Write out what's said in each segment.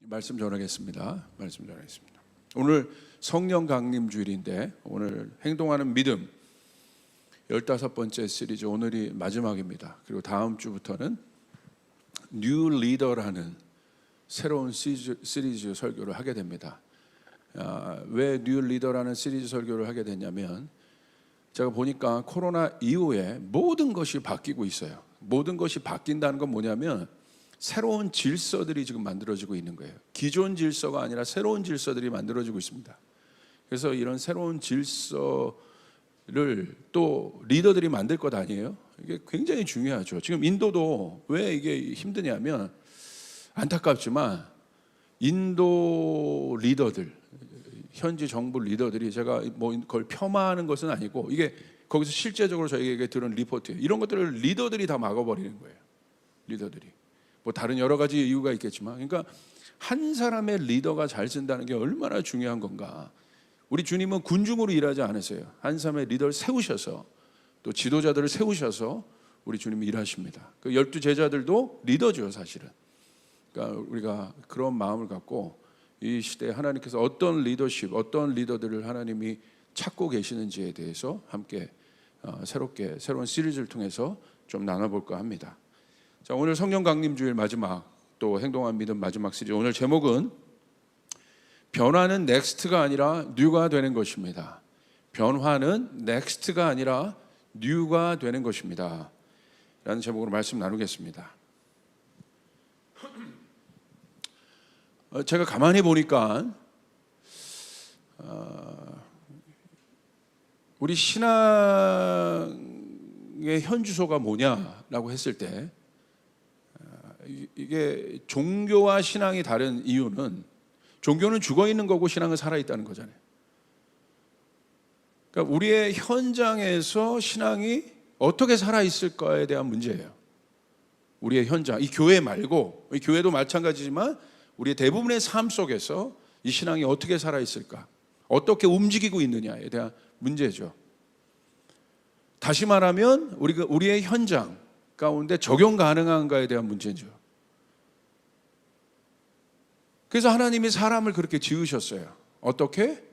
말씀 전하겠습니다. 오늘 성령 강림 주일인데 오늘 행동하는 믿음 15번째 시리즈, 오늘이 마지막입니다. 그리고 다음 주부터는 뉴 리더라는 새로운 시리즈 설교를 하게 됩니다. 왜 뉴 리더라는 시리즈 설교를 하게 됐냐면, 제가 보니까 코로나 이후에 모든 것이 바뀌고 있어요. 모든 것이 바뀐다는 건 뭐냐면 새로운 질서들이 지금 만들어지고 있는 거예요. 기존 질서가 아니라 새로운 질서들이 만들어지고 있습니다. 그래서 이런 새로운 질서를 또 리더들이 만들 것 아니에요? 이게 굉장히 중요하죠. 지금 인도도 왜 이게 힘드냐면, 안타깝지만 인도 리더들, 현지 정부 리더들이, 제가 뭐 그걸 폄하하는 것은 아니고, 이게 거기서 실제적으로 저희에게 들은 리포트예요. 이런 것들을 리더들이 다 막아버리는 거예요. 리더들이. 뭐 다른 여러 가지 이유가 있겠지만, 그러니까 한 사람의 리더가 잘 쓴다는 게 얼마나 중요한 건가. 우리 주님은 군중으로 일하지 않으세요. 한 사람의 리더를 세우셔서, 또 지도자들을 세우셔서 우리 주님이 일하십니다. 그 12 제자들도 리더죠, 사실은. 그러니까 우리가 그런 마음을 갖고 이 시대에 하나님께서 어떤 리더십, 어떤 리더들을 하나님이 찾고 계시는지에 대해서 함께 새로운 시리즈를 통해서 좀 나눠볼까 합니다. 자, 오늘 성령 강림 주일 마지막, 또 행동한 믿음 마지막 시리즈, 오늘 제목은 변화는 넥스트가 아니라 뉴가 되는 것입니다. 변화는 넥스트가 아니라 뉴가 되는 것입니다 라는 제목으로 말씀 나누겠습니다. 제가 가만히 보니까 우리 신앙의 현주소가 뭐냐라고 했을 때, 이게 종교와 신앙이 다른 이유는, 종교는 죽어 있는 거고 신앙은 살아 있다는 거잖아요. 그러니까 우리의 현장에서 신앙이 어떻게 살아 있을까에 대한 문제예요. 우리의 현장, 이 교회 말고, 이 교회도 마찬가지지만 우리의 대부분의 삶 속에서 이 신앙이 어떻게 살아 있을까, 어떻게 움직이고 있느냐에 대한 문제죠. 다시 말하면 우리의 현장 가운데 적용 가능한가에 대한 문제죠. 그래서 하나님이 사람을 그렇게 지으셨어요. 어떻게?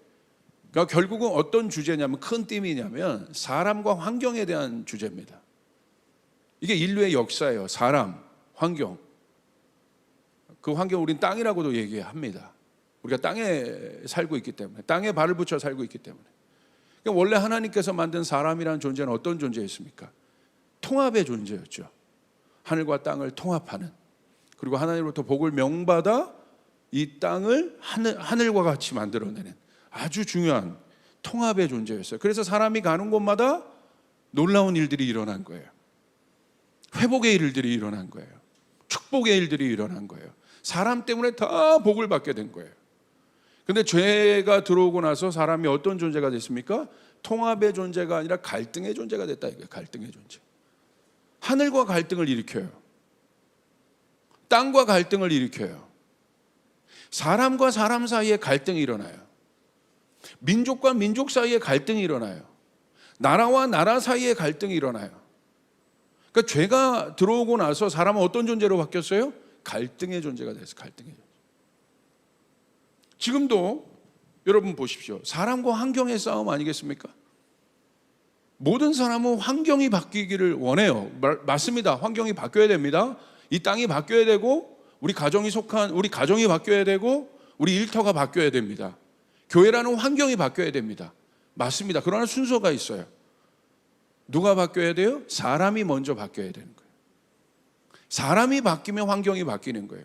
그러니까 결국은 어떤 주제냐면, 큰 띠이냐면 사람과 환경에 대한 주제입니다. 이게 인류의 역사예요. 사람, 환경. 그 환경, 우린 땅이라고도 얘기합니다. 우리가 땅에 살고 있기 때문에, 땅에 발을 붙여 살고 있기 때문에. 그러니까 원래 하나님께서 만든 사람이라는 존재는 어떤 존재였습니까? 통합의 존재였죠. 하늘과 땅을 통합하는, 그리고 하나님으로부터 복을 명받아 이 땅을 하늘과 같이 만들어내는 아주 중요한 통합의 존재였어요. 그래서 사람이 가는 곳마다 놀라운 일들이 일어난 거예요. 회복의 일들이 일어난 거예요. 축복의 일들이 일어난 거예요. 사람 때문에 다 복을 받게 된 거예요. 근데 죄가 들어오고 나서 사람이 어떤 존재가 됐습니까? 통합의 존재가 아니라 갈등의 존재가 됐다 이거예요. 갈등의 존재. 하늘과 갈등을 일으켜요. 땅과 갈등을 일으켜요. 사람과 사람 사이에 갈등이 일어나요. 민족과 민족 사이에 갈등이 일어나요. 나라와 나라 사이에 갈등이 일어나요. 그러니까 죄가 들어오고 나서 사람은 어떤 존재로 바뀌었어요? 갈등의 존재가 됐어요. 갈등의 존재. 지금도 여러분 보십시오. 사람과 환경의 싸움 아니겠습니까? 모든 사람은 환경이 바뀌기를 원해요. 맞습니다. 환경이 바뀌어야 됩니다. 이 땅이 바뀌어야 되고, 우리 가정이 바뀌어야 되고, 우리 일터가 바뀌어야 됩니다. 교회라는 환경이 바뀌어야 됩니다. 맞습니다. 그러나 순서가 있어요. 누가 바뀌어야 돼요? 사람이 먼저 바뀌어야 되는 거예요. 사람이 바뀌면 환경이 바뀌는 거예요.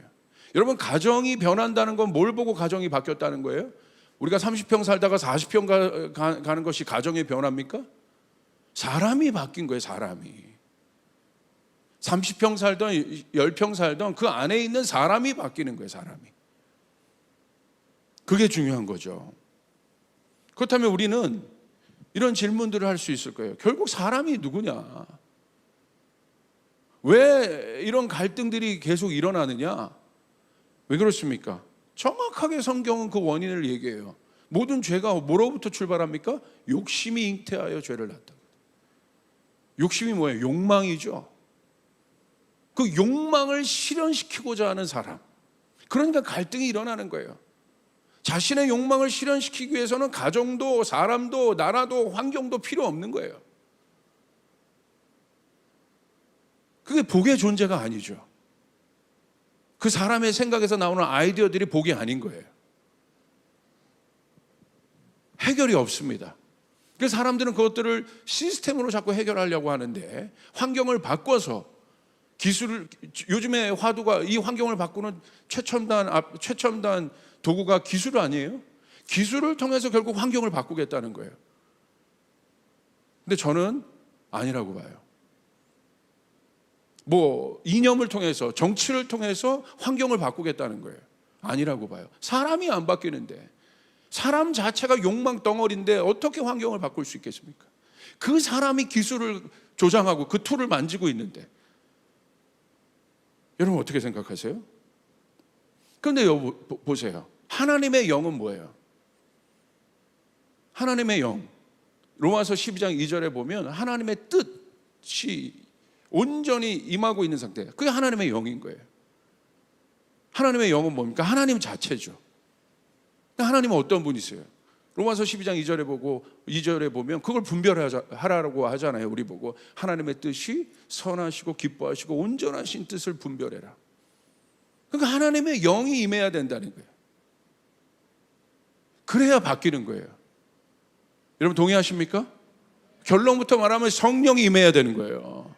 여러분, 가정이 변한다는 건 뭘 보고 가정이 바뀌었다는 거예요? 우리가 30평 살다가 40평 가는 것이 가정의 변화입니까? 사람이 바뀐 거예요. 사람이 30평 살던 10평 살던 그 안에 있는 사람이 바뀌는 거예요. 사람이. 그게 중요한 거죠. 그렇다면 우리는 이런 질문들을 할 수 있을 거예요. 결국 사람이 누구냐? 왜 이런 갈등들이 계속 일어나느냐? 왜 그렇습니까? 정확하게 성경은 그 원인을 얘기해요. 모든 죄가 뭐로부터 출발합니까? 욕심이 잉태하여 죄를 낳았다. 욕심이 뭐예요? 욕망이죠. 그 욕망을 실현시키고자 하는 사람, 그러니까 갈등이 일어나는 거예요. 자신의 욕망을 실현시키기 위해서는 가정도 사람도 나라도 환경도 필요 없는 거예요. 그게 복의 존재가 아니죠. 그 사람의 생각에서 나오는 아이디어들이 복이 아닌 거예요. 해결이 없습니다. 그래서 사람들은 그것들을 시스템으로 자꾸 해결하려고 하는데, 환경을 바꿔서 기술을, 요즘에 화두가 이 환경을 바꾸는 최첨단 도구가 기술 아니에요? 기술을 통해서 결국 환경을 바꾸겠다는 거예요. 근데 저는 아니라고 봐요. 뭐 이념을 통해서, 정치를 통해서 환경을 바꾸겠다는 거예요. 아니라고 봐요. 사람이 안 바뀌는데, 사람 자체가 욕망 덩어리인데 어떻게 환경을 바꿀 수 있겠습니까? 그 사람이 기술을 조장하고 그 툴을 만지고 있는데, 여러분 어떻게 생각하세요? 그런데 보세요. 하나님의 영은 뭐예요? 하나님의 영, 로마서 12장 2절에 보면 하나님의 뜻이 온전히 임하고 있는 상태예요. 그게 하나님의 영인 거예요. 하나님의 영은 뭡니까? 하나님 자체죠. 하나님은 어떤 분이세요? 로마서 12장 2절에 보면 그걸 분별하라고 하잖아요. 우리 보고 하나님의 뜻이 선하시고 기뻐하시고 온전하신 뜻을 분별해라. 그러니까 하나님의 영이 임해야 된다는 거예요. 그래야 바뀌는 거예요. 여러분 동의하십니까? 결론부터 말하면 성령이 임해야 되는 거예요.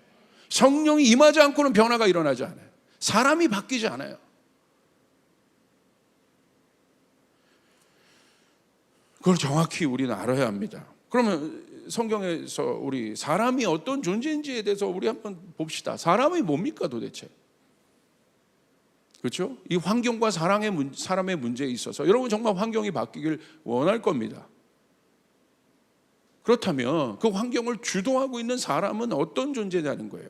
성령이 임하지 않고는 변화가 일어나지 않아요. 사람이 바뀌지 않아요. 그걸 정확히 우리는 알아야 합니다. 그러면 성경에서 우리 사람이 어떤 존재인지에 대해서 우리 한번 봅시다. 사람이 뭡니까 도대체? 그렇죠? 이 환경과 사람의 문제에 있어서 여러분 정말 환경이 바뀌길 원할 겁니다. 그렇다면 그 환경을 주도하고 있는 사람은 어떤 존재냐는 거예요.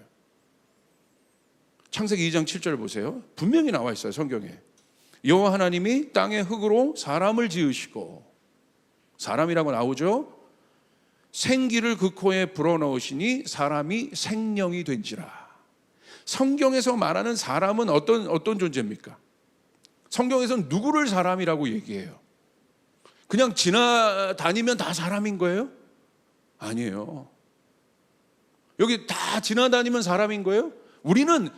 창세기 2장 7절 보세요. 분명히 나와 있어요, 성경에. 여호와 하나님이 땅의 흙으로 사람을 지으시고, 사람이라고 나오죠. 생기를 그 코에 불어넣으시니 사람이 생명이 된지라. 성경에서 말하는 사람은 어떤 존재입니까? 성경에서는 누구를 사람이라고 얘기해요? 그냥 지나다니면 다 사람인 거예요? 아니에요. 여기 다 지나다니면 사람인 거예요? 우리는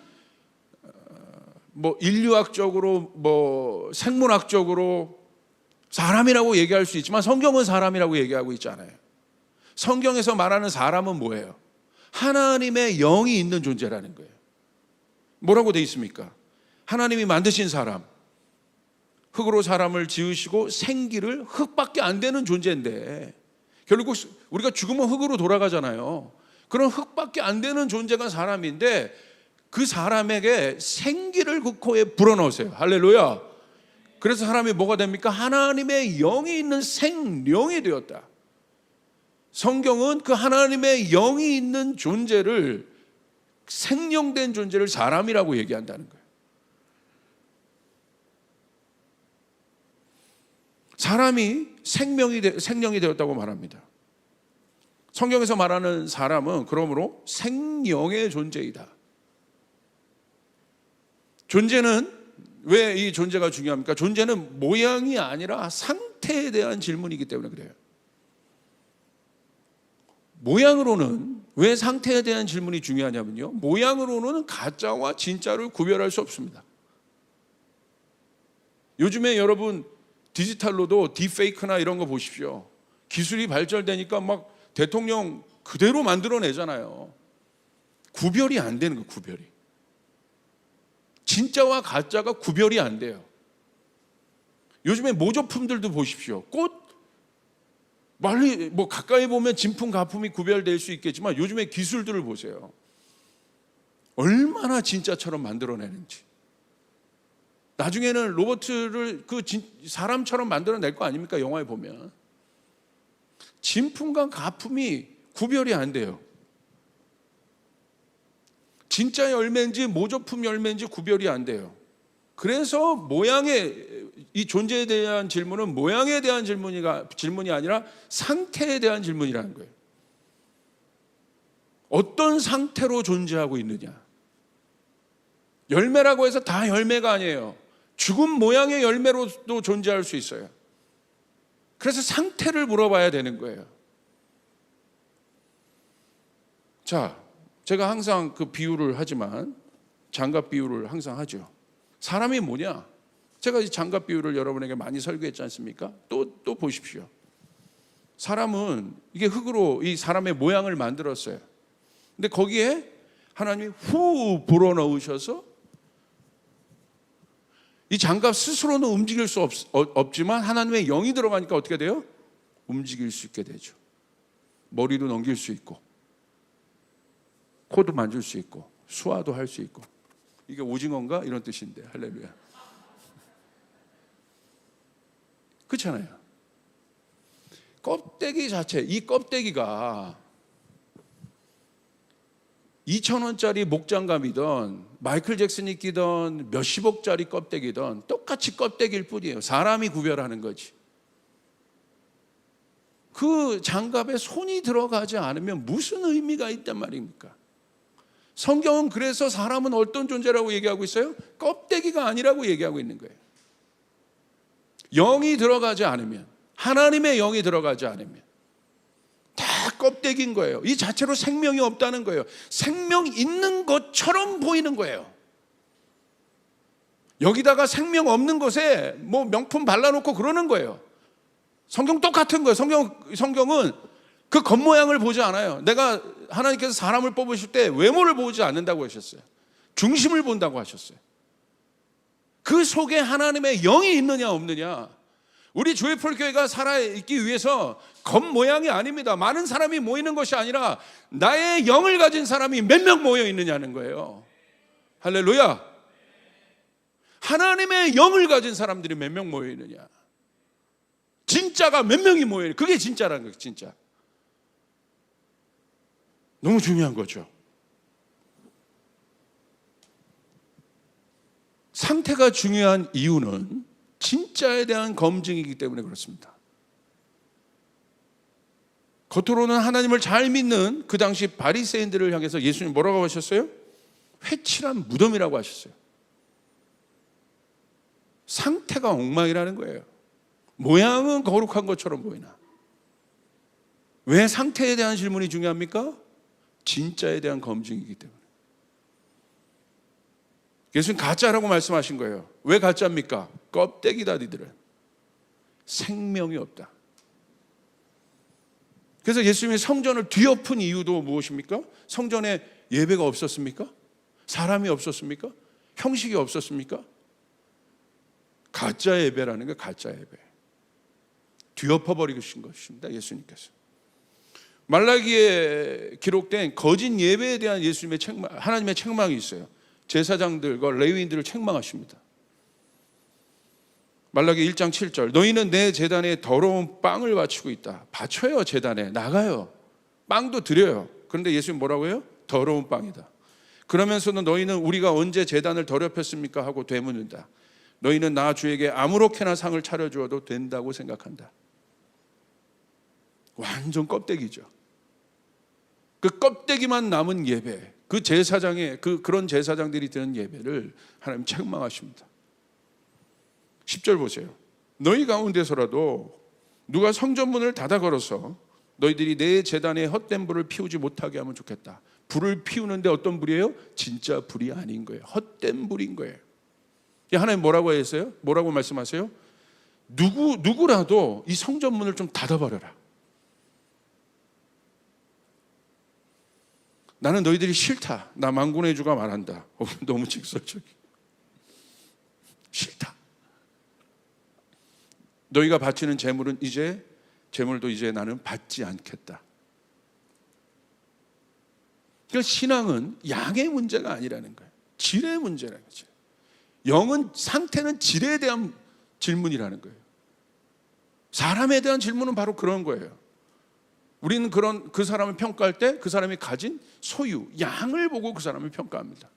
뭐 인류학적으로 뭐 생물학적으로 사람이라고 얘기할 수 있지만 성경은 사람이라고 얘기하고 있잖아요. 성경에서 말하는 사람은 뭐예요? 하나님의 영이 있는 존재라는 거예요. 뭐라고 돼 있습니까? 하나님이 만드신 사람, 흙으로 사람을 지으시고 생기를 흙밖에 안 되는 존재인데, 결국 우리가 죽으면 흙으로 돌아가잖아요. 그런 흙밖에 안 되는 존재가 사람인데 그 사람에게 생기를 그 코에 불어넣으세요. 할렐루야. 그래서 사람이 뭐가 됩니까? 하나님의 영이 있는 생령이 되었다. 성경은 그 하나님의 영이 있는 존재를, 생령된 존재를 사람이라고 얘기한다는 거예요. 사람이 생령이 되었다고 말합니다. 성경에서 말하는 사람은 그러므로 생령의 존재이다. 존재는, 왜 이 존재가 중요합니까? 존재는 모양이 아니라 상태에 대한 질문이기 때문에 그래요. 모양으로는, 왜 상태에 대한 질문이 중요하냐면요, 모양으로는 가짜와 진짜를 구별할 수 없습니다. 요즘에 여러분 디지털로도 딥페이크나 이런 거 보십시오. 기술이 발전되니까 막 대통령 그대로 만들어내잖아요. 구별이 안 되는 거예요. 구별이. 진짜와 가짜가 구별이 안 돼요. 요즘에 모조품들도 보십시오. 꽃 멀리 뭐 가까이 보면 진품 가품이 구별될 수 있겠지만 요즘에 기술들을 보세요. 얼마나 진짜처럼 만들어내는지. 나중에는 로봇을 사람처럼 만들어낼 거 아닙니까? 영화에 보면 진품과 가품이 구별이 안 돼요. 진짜 열매인지 모조품 열매인지 구별이 안 돼요. 그래서 이 존재에 대한 질문은 모양에 대한 질문이 아니라 상태에 대한 질문이라는 거예요. 어떤 상태로 존재하고 있느냐. 열매라고 해서 다 열매가 아니에요. 죽은 모양의 열매로도 존재할 수 있어요. 그래서 상태를 물어봐야 되는 거예요. 자, 제가 항상 그 비유를 하지만 장갑 비유를 항상 하죠. 사람이 뭐냐? 제가 이 장갑 비유를 여러분에게 많이 설교했지 않습니까? 또 보십시오. 사람은 이게 흙으로 이 사람의 모양을 만들었어요. 근데 거기에 하나님이 후 불어넣으셔서 이 장갑 스스로는 움직일 수 없지만 하나님의 영이 들어가니까 어떻게 돼요? 움직일 수 있게 되죠. 머리도 넘길 수 있고 코도 만질 수 있고 수화도 할 수 있고. 이게 오징어인가? 이런 뜻인데 할렐루야. 그렇잖아요. 껍데기 자체, 이 껍데기가 2,000원짜리 목장갑이든 마이클 잭슨이 끼던 몇십억짜리 껍데기든 똑같이 껍데기일 뿐이에요. 사람이 구별하는 거지. 그 장갑에 손이 들어가지 않으면 무슨 의미가 있단 말입니까? 성경은 그래서 사람은 어떤 존재라고 얘기하고 있어요? 껍데기가 아니라고 얘기하고 있는 거예요. 영이 들어가지 않으면, 하나님의 영이 들어가지 않으면 다 껍데기인 거예요. 이 자체로 생명이 없다는 거예요. 생명 있는 것처럼 보이는 거예요. 여기다가 생명 없는 것에 뭐 명품 발라놓고 그러는 거예요. 성경 똑같은 거예요. 성경은 그 겉모양을 보지 않아요. 내가 하나님께서 사람을 뽑으실 때 외모를 보지 않는다고 하셨어요. 중심을 본다고 하셨어요. 그 속에 하나님의 영이 있느냐 없느냐. 우리 조이풀 교회가 살아있기 위해서 겉모양이 아닙니다. 많은 사람이 모이는 것이 아니라 나의 영을 가진 사람이 몇 명 모여 있느냐는 거예요. 할렐루야. 하나님의 영을 가진 사람들이 몇 명 모여 있느냐. 진짜가 몇 명이 모여 있느냐. 그게 진짜라는 거예요. 진짜. 너무 중요한 거죠. 상태가 중요한 이유는 진짜에 대한 검증이기 때문에 그렇습니다. 겉으로는 하나님을 잘 믿는 그 당시 바리새인들을 향해서 예수님 뭐라고 하셨어요? 회칠한 무덤이라고 하셨어요. 상태가 엉망이라는 거예요. 모양은 거룩한 것처럼 보이나. 왜 상태에 대한 질문이 중요합니까? 진짜에 대한 검증이기 때문에. 예수님 가짜라고 말씀하신 거예요. 왜 가짜입니까? 껍데기다 니들은. 생명이 없다. 그래서 예수님이 성전을 뒤엎은 이유도 무엇입니까? 성전에 예배가 없었습니까? 사람이 없었습니까? 형식이 없었습니까? 가짜 예배라는 게 가짜 예배. 뒤엎어버리신 것입니다. 예수님께서. 말라기에 기록된 거짓 예배에 대한 예수님의 책망, 하나님의 책망이 있어요. 제사장들과 레위인들을 책망하십니다. 말라기 1장 7절 너희는 내 제단에 더러운 빵을 바치고 있다. 바쳐요. 제단에 나가요. 빵도 드려요. 그런데 예수님 뭐라고 해요? 더러운 빵이다. 그러면서도 너희는 우리가 언제 제단을 더럽혔습니까? 하고 되묻는다. 너희는 나 주에게 아무렇게나 상을 차려주어도 된다고 생각한다. 완전 껍데기죠. 그 껍데기만 남은 예배, 그 제사장의 그런 제사장들이 드는 예배를 하나님 책망하십니다. 10절 보세요. 너희 가운데서라도 누가 성전문을 닫아 걸어서 너희들이 내 제단에 헛된 불을 피우지 못하게 하면 좋겠다. 불을 피우는데 어떤 불이에요? 진짜 불이 아닌 거예요. 헛된 불인 거예요. 하나님 뭐라고 했어요? 뭐라고 말씀하세요? 누구라도 이 성전문을 좀 닫아버려라. 나는 너희들이 싫다. 나 만군의 주가 말한다. 너무 직설적이. 싫다. 너희가 바치는 제물도 이제 나는 받지 않겠다. 그러니까 신앙은 양의 문제가 아니라는 거예요. 질의 문제라는 거죠. 상태는 질에 대한 질문이라는 거예요. 사람에 대한 질문은 바로 그런 거예요. 우리는 그 사람을 평가할 때 그 사람이 가진 소유, 양을 보고 그 사람을 평가합니다.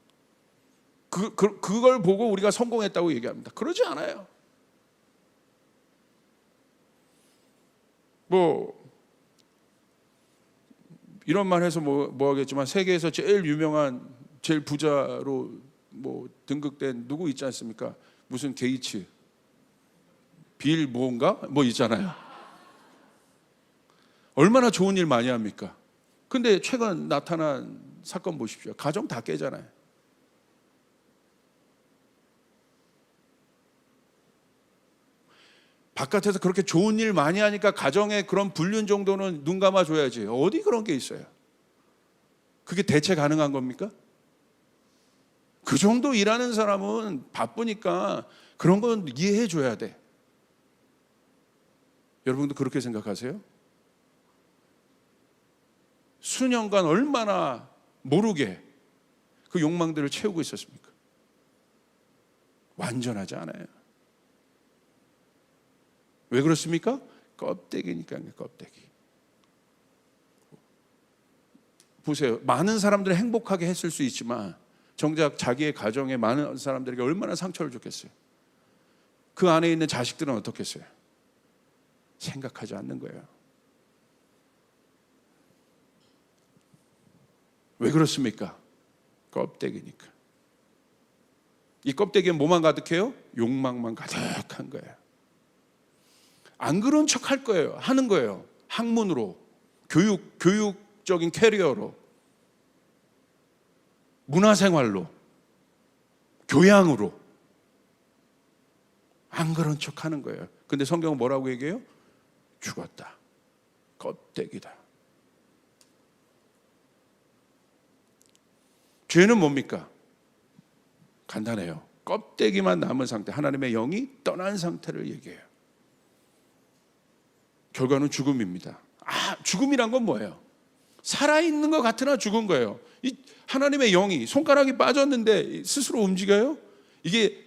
그걸 보고 우리가 성공했다고 얘기합니다. 그러지 않아요. 이런 말 해서 뭐 하겠지만 세계에서 제일 유명한 제일 부자로 등극된 누구 있지 않습니까? 무슨 게이츠, 빌 뭔가 뭐 있잖아요. 얼마나 좋은 일 많이 합니까? 근데 최근 나타난 사건 보십시오. 가정 다 깨잖아요. 바깥에서 그렇게 좋은 일 많이 하니까 가정의 그런 불륜 정도는 눈 감아줘야지. 어디 그런 게 있어요? 그게 대체 가능한 겁니까? 그 정도 일하는 사람은 바쁘니까 그런 건 이해해 줘야 돼. 여러분도 그렇게 생각하세요? 수년간 얼마나 모르게 그 욕망들을 채우고 있었습니까? 완전하지 않아요. 왜 그렇습니까? 껍데기니까요, 껍데기. 보세요. 많은 사람들을 행복하게 했을 수 있지만 정작 자기의 가정에 많은 사람들에게 얼마나 상처를 줬겠어요. 그 안에 있는 자식들은 어떻겠어요? 생각하지 않는 거예요. 왜 그렇습니까? 껍데기니까. 이 껍데기에 뭐만 가득해요? 욕망만 가득한 거예요. 안 그런 척 할 거예요. 하는 거예요. 학문으로, 교육적인 캐리어로, 문화생활로, 교양으로. 안 그런 척 하는 거예요. 근데 성경은 뭐라고 얘기해요? 죽었다. 껍데기다. 죄는 뭡니까? 간단해요. 껍데기만 남은 상태, 하나님의 영이 떠난 상태를 얘기해요. 결과는 죽음입니다. 죽음이란 건 뭐예요? 살아있는 것 같으나 죽은 거예요. 이 하나님의 영이, 손가락이 빠졌는데 스스로 움직여요? 이게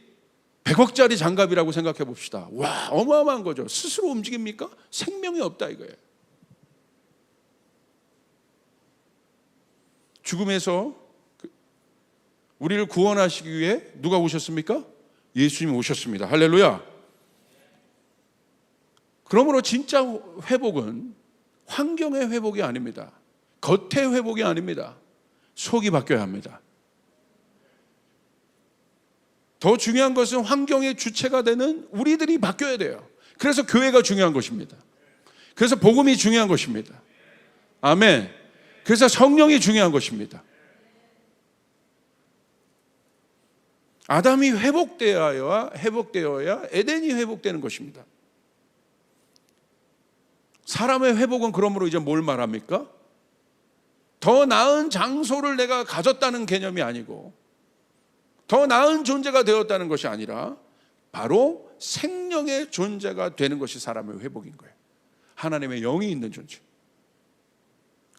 100억짜리 장갑이라고 생각해 봅시다. 와, 어마어마한 거죠. 스스로 움직입니까? 생명이 없다 이거예요. 죽음에서 우리를 구원하시기 위해 누가 오셨습니까? 예수님이 오셨습니다. 할렐루야. 그러므로 진짜 회복은 환경의 회복이 아닙니다. 겉의 회복이 아닙니다. 속이 바뀌어야 합니다. 더 중요한 것은 환경의 주체가 되는 우리들이 바뀌어야 돼요. 그래서 교회가 중요한 것입니다. 그래서 복음이 중요한 것입니다. 아멘. 그래서 성령이 중요한 것입니다. 아담이 회복되어야 에덴이 회복되는 것입니다. 사람의 회복은 그러므로 이제 뭘 말합니까? 더 나은 장소를 내가 가졌다는 개념이 아니고 더 나은 존재가 되었다는 것이 아니라 바로 생명의 존재가 되는 것이 사람의 회복인 거예요. 하나님의 영이 있는 존재.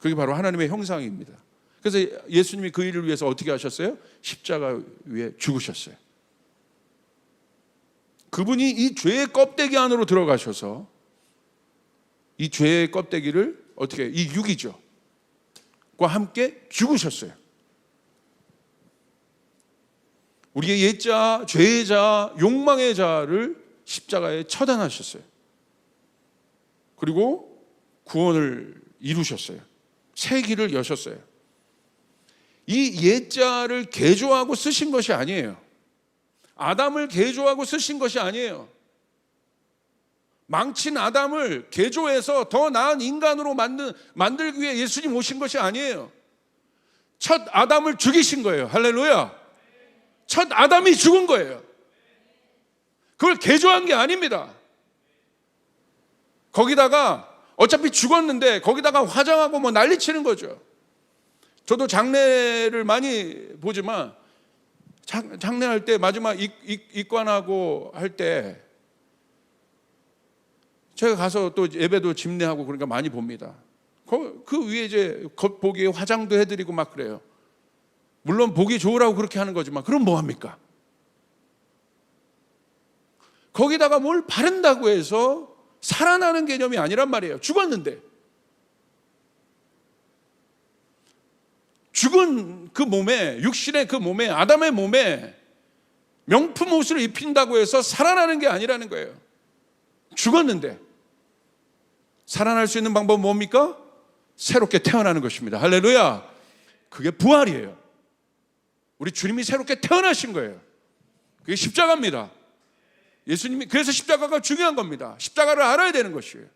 그게 바로 하나님의 형상입니다. 그래서 예수님이 그 일을 위해서 어떻게 하셨어요? 십자가 위에 죽으셨어요. 그분이 이 죄의 껍데기 안으로 들어가셔서 이 죄의 껍데기를 어떻게 해요? 이 육이죠. 과 함께 죽으셨어요. 우리의 옛자, 죄의 자, 욕망의 자를 십자가에 처단하셨어요. 그리고 구원을 이루셨어요. 새 길을 여셨어요. 이 옛자를 개조하고 쓰신 것이 아니에요. 아담을 개조하고 쓰신 것이 아니에요. 망친 아담을 개조해서 더 나은 인간으로 만들기 위해 예수님 오신 것이 아니에요. 첫 아담을 죽이신 거예요. 할렐루야. 첫 아담이 죽은 거예요. 그걸 개조한 게 아닙니다. 거기다가 어차피 죽었는데 거기다가 화장하고 뭐 난리치는 거죠. 저도 장례를 많이 보지만 장례할 때 마지막 입관하고 할 때 제가 가서 또 예배도 집례하고 그러니까 많이 봅니다. 그 위에 이제 겉보기에 화장도 해드리고 막 그래요. 물론 보기 좋으라고 그렇게 하는 거지만 그럼 뭐 합니까? 거기다가 뭘 바른다고 해서 살아나는 개념이 아니란 말이에요. 죽었는데. 죽은 그 몸에, 육신의 그 몸에, 아담의 몸에 명품 옷을 입힌다고 해서 살아나는 게 아니라는 거예요. 죽었는데. 살아날 수 있는 방법은 뭡니까? 새롭게 태어나는 것입니다. 할렐루야. 그게 부활이에요. 우리 주님이 새롭게 태어나신 거예요. 그게 십자가입니다. 예수님이 그래서 십자가가 중요한 겁니다. 십자가를 알아야 되는 것이에요.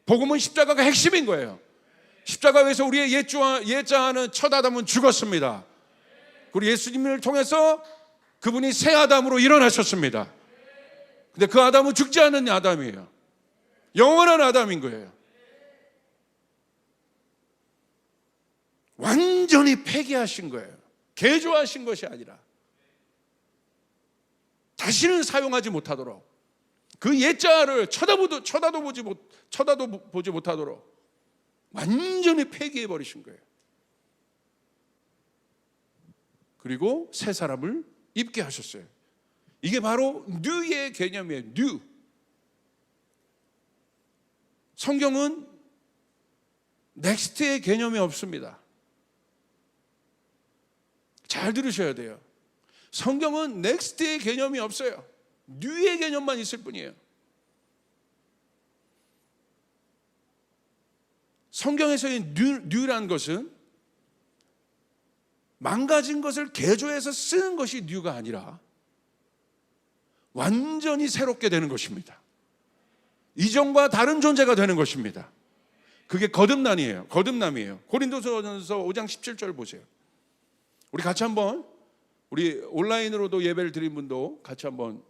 복음은 십자가가 핵심인 거예요. 십자가에서 우리의 옛자는 첫 아담은 죽었습니다. 그리고 예수님을 통해서 그분이 새 아담으로 일어나셨습니다. 근데 그 아담은 죽지 않는 아담이에요. 영원한 아담인 거예요. 완전히 폐기하신 거예요. 개조하신 것이 아니라 다시는 사용하지 못하도록, 그 옛자를 쳐다도 보지 못하도록 완전히 폐기해 버리신 거예요. 그리고 새 사람을 입게 하셨어요. 이게 바로 뉴의 개념이에요. 뉴. 성경은 넥스트의 개념이 없습니다. 잘 들으셔야 돼요. 성경은 넥스트의 개념이 없어요. 뉴의 개념만 있을 뿐이에요. 성경에서의 뉴라는 것은 망가진 것을 개조해서 쓰는 것이 뉴가 아니라 완전히 새롭게 되는 것입니다. 이전과 다른 존재가 되는 것입니다. 그게 거듭남이에요. 고린도전서 5장 17절 보세요. 우리 같이 한번, 우리 온라인으로도 예배를 드린 분도 같이 한번,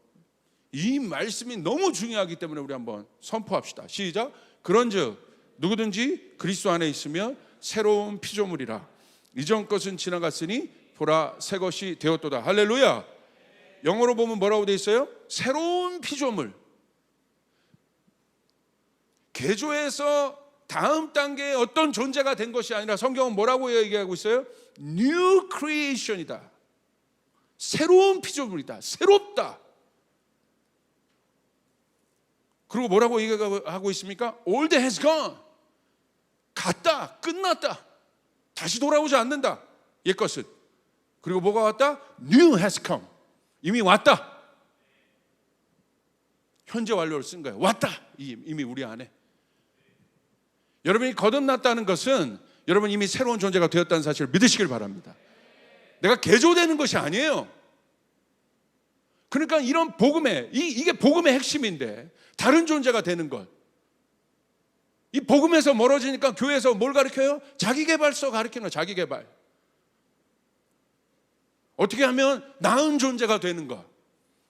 이 말씀이 너무 중요하기 때문에 우리 한번 선포합시다. 시작. 그런즉 누구든지 그리스도 안에 있으면 새로운 피조물이라. 이전 것은 지나갔으니 보라 새 것이 되었도다. 할렐루야. 영어로 보면 뭐라고 돼 있어요? 새로운 피조물. 개조해서 다음 단계의 어떤 존재가 된 것이 아니라 성경은 뭐라고 얘기하고 있어요? New creation이다. 새로운 피조물이다. 새롭다. 그리고 뭐라고 얘기하고 있습니까? Old has gone. 갔다. 끝났다. 다시 돌아오지 않는다. 옛것은. 그리고 뭐가 왔다? New has come. 이미 왔다. 현재 완료를 쓴 거예요. 왔다. 이미 우리 안에. 여러분이 거듭났다는 것은 여러분 이미 새로운 존재가 되었다는 사실을 믿으시길 바랍니다. 내가 개조되는 것이 아니에요. 그러니까 이런 복음의, 이게 복음의 핵심인데 다른 존재가 되는 것. 이 복음에서 멀어지니까 교회에서 뭘 가르쳐요? 자기개발서 가르치는 거예요. 자기개발. 어떻게 하면 나은 존재가 되는가?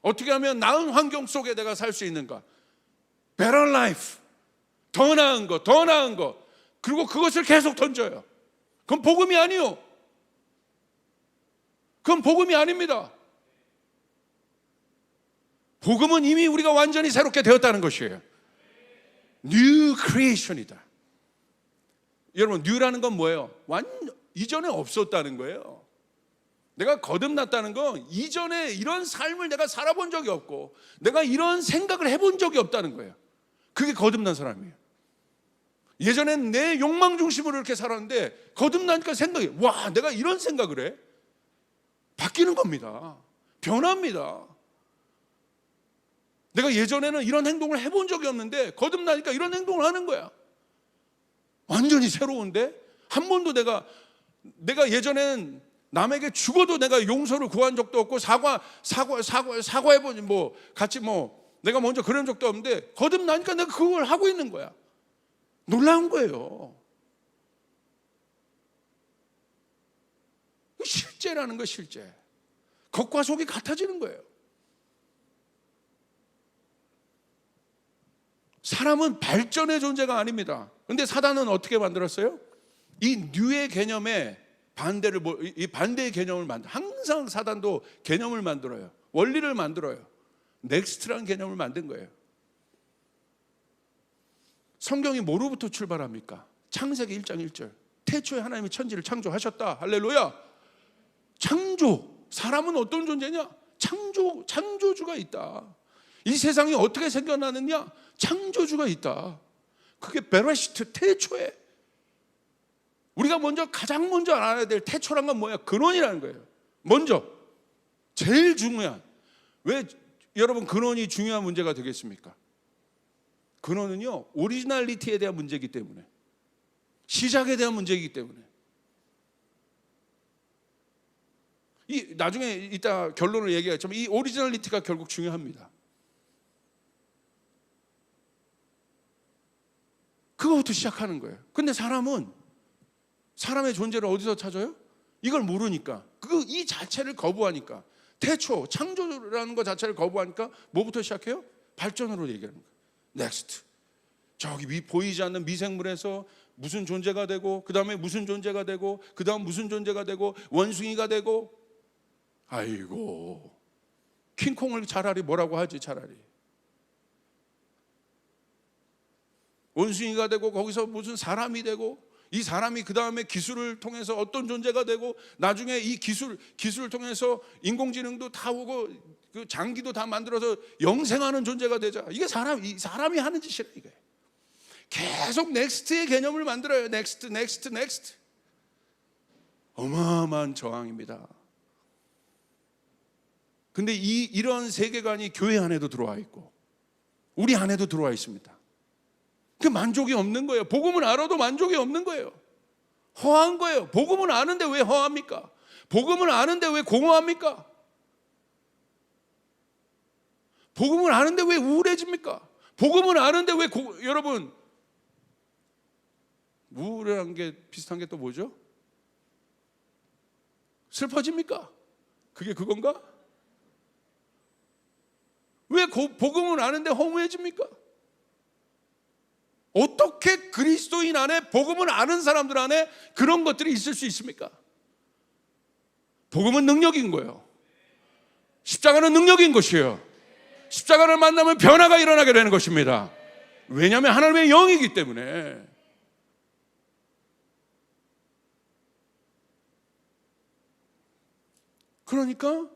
어떻게 하면 나은 환경 속에 내가 살 수 있는가? Better life. 더 나은 거, 더 나은 거. 그리고 그것을 계속 던져요. 그건 복음이 아니요. 그건 복음이 아닙니다. 복음은 이미 우리가 완전히 새롭게 되었다는 것이에요. New creation이다. 여러분, new라는 건 뭐예요? 이전에 없었다는 거예요. 내가 거듭났다는 건 이전에 이런 삶을 내가 살아본 적이 없고 내가 이런 생각을 해본 적이 없다는 거예요. 그게 거듭난 사람이에요. 예전엔 내 욕망 중심으로 이렇게 살았는데 거듭나니까 생각이, 와, 내가 이런 생각을 해? 바뀌는 겁니다. 변합니다. 내가 예전에는 이런 행동을 해본 적이 없는데 거듭나니까 이런 행동을 하는 거야. 완전히 새로운데? 한 번도 내가 예전엔 남에게 죽어도 내가 용서를 구한 적도 없고 사과해보지 같이 내가 먼저 그런 적도 없는데 거듭나니까 내가 그걸 하고 있는 거야. 놀라운 거예요. 실제라는 거, 실제. 겉과 속이 같아지는 거예요. 사람은 발전의 존재가 아닙니다. 근데 사단은 어떻게 만들었어요? 이 뉴의 개념에 이 반대의 개념을 항상 사단도 개념을 만들어요. 원리를 만들어요. 넥스트라는 개념을 만든 거예요. 성경이 뭐로부터 출발합니까? 창세기 1장 1절. 태초에 하나님이 천지를 창조하셨다. 할렐루야. 창조. 사람은 어떤 존재냐? 창조주가 있다. 이 세상이 어떻게 생겨나느냐? 창조주가 있다. 그게 베레시트, 태초에. 우리가 가장 먼저 알아야 될 태초란 건 뭐야? 근원이라는 거예요. 먼저 제일 중요한. 왜 여러분 근원이 중요한 문제가 되겠습니까? 근원은요, 오리지널리티에 대한 문제이기 때문에, 시작에 대한 문제이기 때문에. 나중에 이따 결론을 얘기하지만 이 오리지널리티가 결국 중요합니다. 그거부터 시작하는 거예요. 근데 사람은 사람의 존재를 어디서 찾아요? 이걸 모르니까, 이 자체를 거부하니까, 태초, 창조라는 것 자체를 거부하니까 뭐부터 시작해요? 발전으로 얘기하는 거예요. 넥스트. 저기 보이지 않는 미생물에서 무슨 존재가 되고, 그 다음에 무슨 존재가 되고, 그 다음 무슨 존재가 되고, 원숭이가 되고. 아이고, 킹콩을 차라리 뭐라고 하지? 차라리 원숭이가 되고, 거기서 무슨 사람이 되고, 이 사람이 그 다음에 기술을 통해서 어떤 존재가 되고, 나중에 이 기술을 통해서 인공지능도 다 오고, 그 장기도 다 만들어서 영생하는 존재가 되자. 이게 사람이 하는 짓이라 이게. 계속 넥스트의 개념을 만들어요. 넥스트. 어마어마한 저항입니다. 근데 이런 세계관이 교회 안에도 들어와 있고, 우리 안에도 들어와 있습니다. 그 만족이 없는 거예요. 복음을 알아도 만족이 없는 거예요. 허한 거예요. 복음을 아는데 왜 허합니까? 복음을 아는데 왜 공허합니까? 복음을 아는데 왜 우울해집니까? 복음을 아는데 왜 여러분, 우울한 게 비슷한 게 또 뭐죠? 슬퍼집니까? 그게 그건가? 왜 복음을 아는데 허무해집니까? 어떻게 그리스도인 안에, 복음을 아는 사람들 안에 그런 것들이 있을 수 있습니까? 복음은 능력인 거예요. 십자가는 능력인 것이에요. 십자가를 만나면 변화가 일어나게 되는 것입니다. 왜냐하면 하나님의 영이기 때문에. 그러니까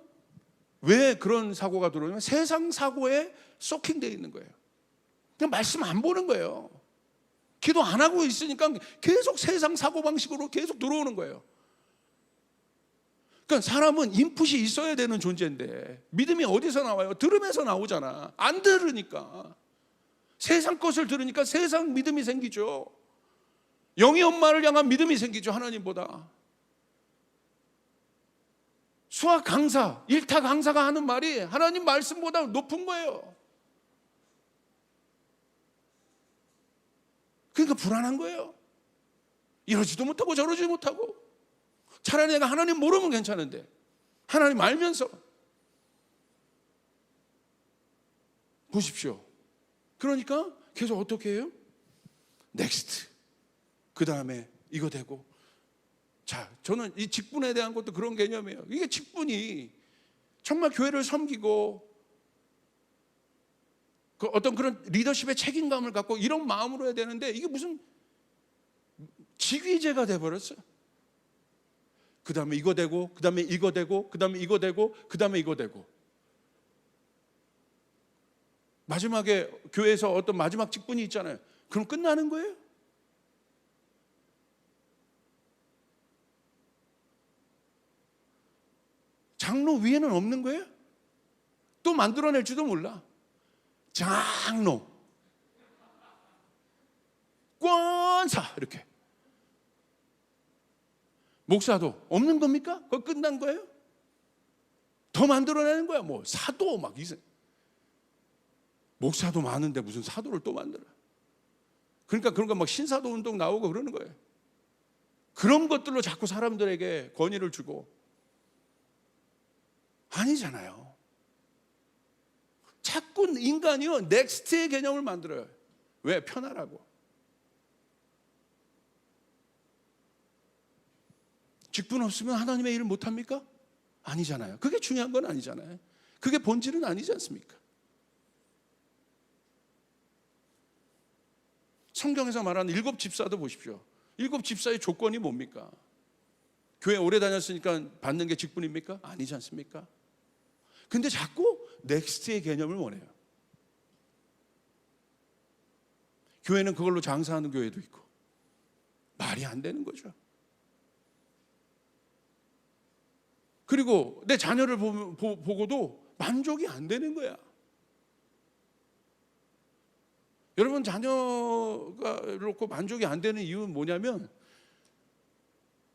왜 그런 사고가 들어오냐면 세상 사고에 소킹되어 있는 거예요. 그냥 말씀 안 보는 거예요. 기도 안 하고 있으니까 계속 세상 사고방식으로 계속 들어오는 거예요. 그러니까 사람은 인풋이 있어야 되는 존재인데 믿음이 어디서 나와요? 들음에서 나오잖아. 안 들으니까, 세상 것을 들으니까 세상 믿음이 생기죠. 영의 엄마를 향한 믿음이 생기죠. 하나님보다. 수학 강사, 일타 강사가 하는 말이 하나님 말씀보다 높은 거예요. 그러니까 불안한 거예요. 이러지도 못하고 저러지도 못하고. 차라리 내가 하나님 모르면 괜찮은데 하나님 알면서. 보십시오. 그러니까 계속 어떻게 해요? 넥스트. 그 다음에 이거 되고. 자, 저는 이 직분에 대한 것도 그런 개념이에요. 이게 직분이 정말 교회를 섬기고 그 어떤 그런 리더십의 책임감을 갖고 이런 마음으로 해야 되는데, 이게 무슨 직위제가 돼버렸어요. 그 다음에 이거 되고, 그 다음에 이거 되고, 그 다음에 이거 되고, 그 다음에 이거 되고. 마지막에 교회에서 어떤 마지막 직분이 있잖아요. 그럼 끝나는 거예요? 장로 위에는 없는 거예요? 또 만들어낼지도 몰라. 장로, 권사, 이렇게. 목사도 없는 겁니까? 그거 끝난 거예요? 더 만들어내는 거야. 뭐 사도 막 목사도 많은데 무슨 사도를 또 만들어? 그러니까 그런 거 막 신사도 운동 나오고 그러는 거예요. 그런 것들로 자꾸 사람들에게 권위를 주고. 아니잖아요. 자꾸 인간이요 넥스트의 개념을 만들어요. 왜? 편하라고. 직분 없으면 하나님의 일을 못합니까? 아니잖아요. 그게 중요한 건 아니잖아요. 그게 본질은 아니지 않습니까? 성경에서 말하는 7 집사도 보십시오. 7 집사의 조건이 뭡니까? 교회 오래 다녔으니까 받는 게 직분입니까? 아니지 않습니까? 근데 자꾸 넥스트의 개념을 원해요. 교회는 그걸로 장사하는 교회도 있고. 말이 안 되는 거죠. 그리고 내 자녀를 보고도 만족이 안 되는 거야. 여러분, 자녀가 그렇고 만족이 안 되는 이유는 뭐냐면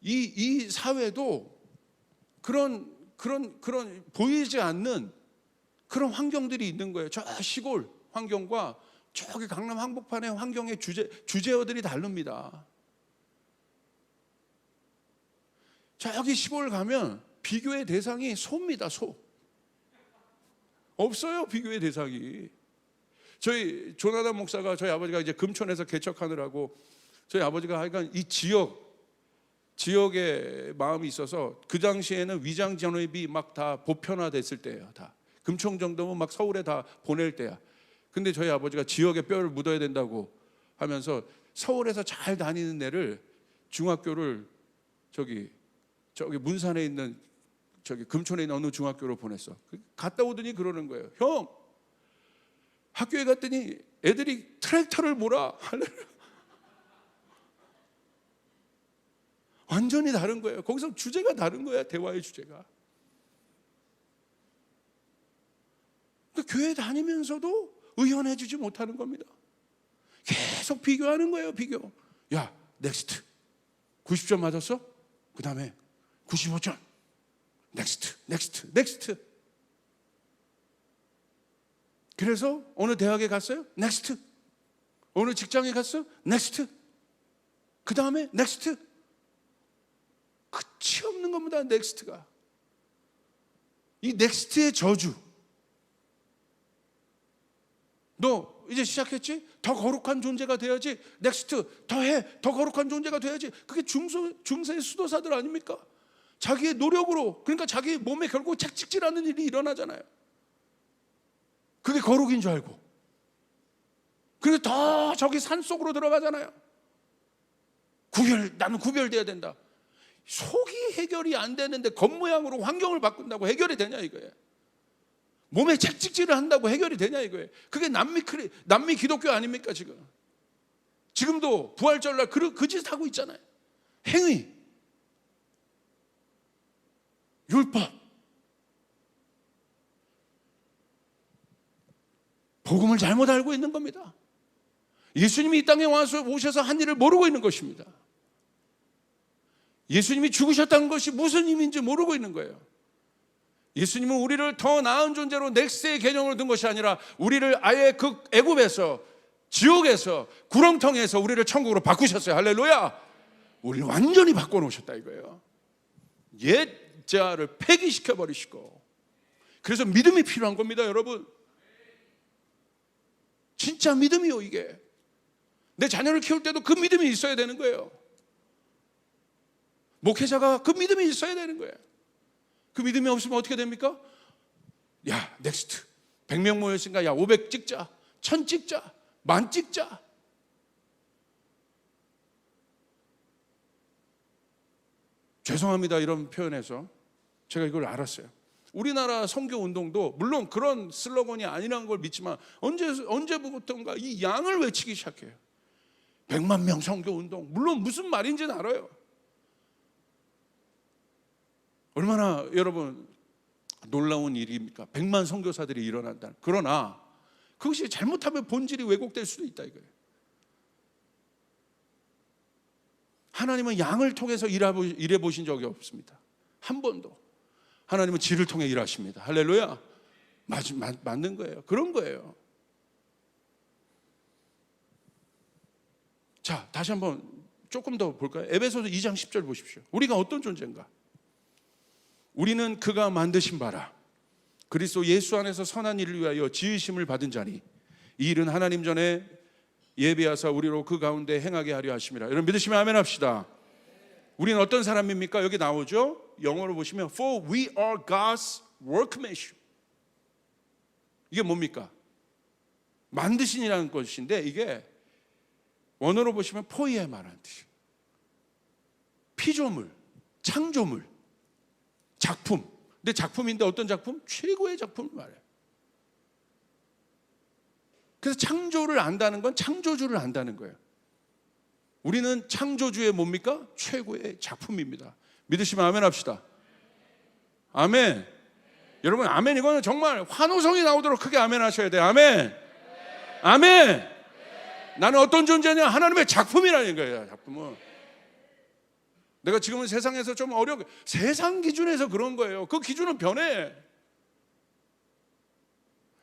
이 사회도 그런 보이지 않는 그런 환경들이 있는 거예요. 저 시골 환경과 저기 강남 한복판의 환경의 주제어들이 다릅니다. 저기 시골 가면 비교의 대상이 소입니다. 소. 없어요, 비교의 대상이. 저희 조나단 목사가, 저희 아버지가 이제 금촌에서 개척하느라고 저희 아버지가 하여간 이 지역에 마음이 있어서 그 당시에는 위장 전입이 막 다 보편화됐을 때예요. 다 금총 정도면 막 서울에 다 보낼 때야. 근데 저희 아버지가 지역에 뼈를 묻어야 된다고 하면서 서울에서 잘 다니는 애를 중학교를 저기 문산에 있는 저기 금촌에 있는 어느 중학교로 보냈어. 갔다 오더니 그러는 거예요. 형, 학교에 갔더니 애들이 트랙터를 몰아. 완전히 다른 거예요. 거기서 주제가 다른 거야. 대화의 주제가. 그러니까 교회 다니면서도 의연해지지 못하는 겁니다. 계속 비교하는 거예요. 비교. 야, 넥스트 90점 맞았어? 그 다음에 95점. 넥스트. 그래서 어느 대학에 갔어요? 넥스트. 어느 직장에 갔어? 넥스트. 그 다음에 넥스트. 끝이 없는 겁니다. 넥스트가. 이 넥스트의 저주. 너 이제 시작했지? 더 거룩한 존재가 돼야지. 넥스트. 더 거룩한 존재가 돼야지. 그게 중세의 수도사들 아닙니까? 자기의 노력으로, 그러니까 자기 몸에 결국 채찍질하는 일이 일어나잖아요. 그게 거룩인 줄 알고. 그리고 더 저기 산속으로 들어가잖아요. 나는 구별돼야 된다. 속이 해결이 안 되는데 겉모양으로 환경을 바꾼다고 해결이 되냐 이거예요. 몸에 채찍질을 한다고 해결이 되냐 이거예요. 그게 남미 기독교 아닙니까 지금. 지금도 부활절날 그 짓 하고 있잖아요. 행위, 율법, 복음을 잘못 알고 있는 겁니다. 예수님이 이 땅에 오셔서 한 일을 모르고 있는 것입니다. 예수님이 죽으셨다는 것이 무슨 의미인지 모르고 있는 거예요. 예수님은 우리를 더 나은 존재로 넥스트의 개념을 둔 것이 아니라 우리를 아예 그 애굽에서, 지옥에서, 구렁텅이에서 우리를 천국으로 바꾸셨어요. 할렐루야. 우리를 완전히 바꿔놓으셨다 이거예요. 옛 자를 폐기시켜 버리시고. 그래서 믿음이 필요한 겁니다 여러분. 진짜 믿음이요 이게. 내 자녀를 키울 때도 그 믿음이 있어야 되는 거예요. 목회자가 그 믿음이 있어야 되는 거예요. 그 믿음이 없으면 어떻게 됩니까? 야, 넥스트 100명 모였으니까 야 500 찍자, 1000 찍자, 10,000 찍자. 죄송합니다 이런 표현에서 제가 이걸 알았어요. 우리나라 선교 운동도 물론 그런 슬로건이 아니라는 걸 믿지만 언제부터인가 이 양을 외치기 시작해요. 100만 명 선교 운동. 물론 무슨 말인지는 알아요. 얼마나 여러분 놀라운 일입니까? 100만 선교사들이 일어난다. 그러나 그것이 잘못하면 본질이 왜곡될 수도 있다 이거예요. 하나님은 양을 통해서 일해 보신 적이 없습니다. 한 번도. 하나님은 질을 통해 일하십니다. 할렐루야. 맞는 거예요. 그런 거예요. 자, 다시 한번 조금 더 볼까요? 에베소서 2장 10절 보십시오. 우리가 어떤 존재인가? 우리는 그가 만드신 바라 그리스도 예수 안에서 선한 일을 위하여 지으심을 받은 자니 이 일은 하나님 전에 예비하사 우리로 그 가운데 행하게 하려 하심이라. 여러분 믿으시면 아멘 합시다. 우리는 어떤 사람입니까? 여기 나오죠. 영어로 보시면 For we are God's workmanship. 이게 뭡니까? 만드신이라는 것인데 이게 원어로 보시면 포이에마라는 뜻이에요. 피조물, 창조물, 작품. 근데 작품인데 어떤 작품? 최고의 작품을 말해요. 그래서 창조를 안다는 건 창조주를 안다는 거예요. 우리는 창조주의 뭡니까? 최고의 작품입니다. 믿으시면 아멘 합시다. 아멘. 여러분 아멘 이거는 정말 환호성이 나오도록 크게 아멘 하셔야 돼요. 아멘. 아멘. 나는 어떤 존재냐? 하나님의 작품이라는 거예요. 작품은. 내가 지금은 세상에서 좀 세상 기준에서 그런 거예요. 그 기준은 변해.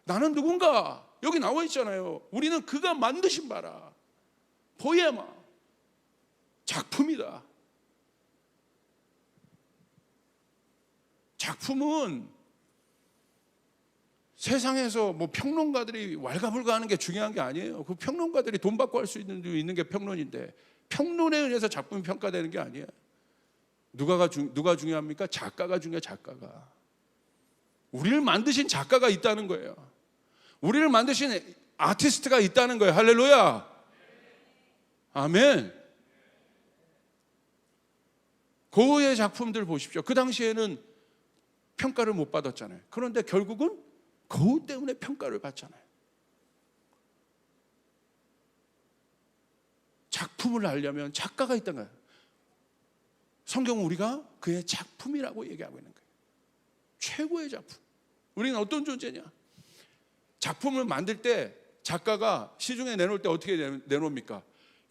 나는 누군가? 여기 나와 있잖아요. 우리는 그가 만드신 바라. 포에마. 작품이다. 작품은 세상에서 뭐 평론가들이 왈가불가하는 게 중요한 게 아니에요. 그 평론가들이 돈 받고 할 수 있는 게 평론인데, 평론에 의해서 작품이 평가되는 게 아니에요. 누가 중요합니까? 작가가 중요해요. 작가가. 우리를 만드신 작가가 있다는 거예요. 우리를 만드신 아티스트가 있다는 거예요. 할렐루야. 아멘. 고흐의 작품들 보십시오. 그 당시에는 평가를 못 받았잖아요. 그런데 결국은 고흐 때문에 평가를 받잖아요. 작품을 알려면 작가가 있다는 거예요. 성경은 우리가 그의 작품이라고 얘기하고 있는 거예요. 최고의 작품. 우리는 어떤 존재냐? 작품을 만들 때 작가가 시중에 내놓을 때 어떻게 내놓습니까?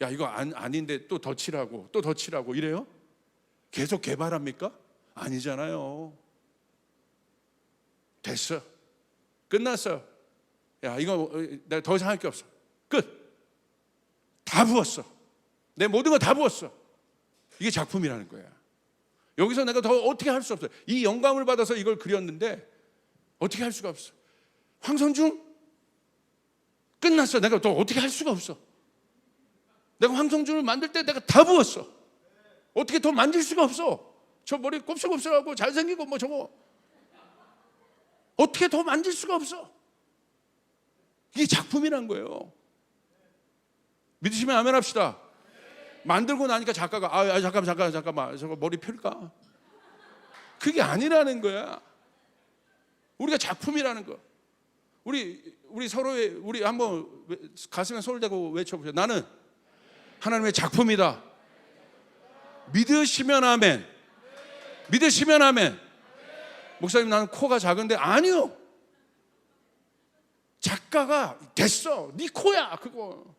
야, 이거 아닌데 또 더 칠하고 또 더 칠하고 이래요? 계속 개발합니까? 아니잖아요. 됐어. 끝났어. 야, 이거 내가 더 이상 할 게 없어. 끝. 다 부었어. 내 모든 거 다 부었어. 이게 작품이라는 거야. 여기서 내가 더 어떻게 할 수 없어. 이 영감을 받아서 이걸 그렸는데 어떻게 할 수가 없어. 황성중 끝났어. 내가 더 어떻게 할 수가 없어. 내가 황성중을 만들 때 내가 다 부었어. 어떻게 더 만질 수가 없어. 저 머리 곱슬곱슬하고 잘생기고 뭐 저거 어떻게 더 만질 수가 없어. 이게 작품이란 거예요. 믿으시면 아멘 합시다. 만들고 나니까 작가가 잠깐만 저거 머리 펼까? 그게 아니라는 거야. 우리가 작품이라는 거. 우리 서로의 우리 한번 가슴에 손을 대고 외쳐보세요. 나는 하나님의 작품이다. 믿으시면 아멘. 믿으시면 아멘. 목사님, 나는 코가 작은데 아니요. 작가가 됐어. 네 코야 그거.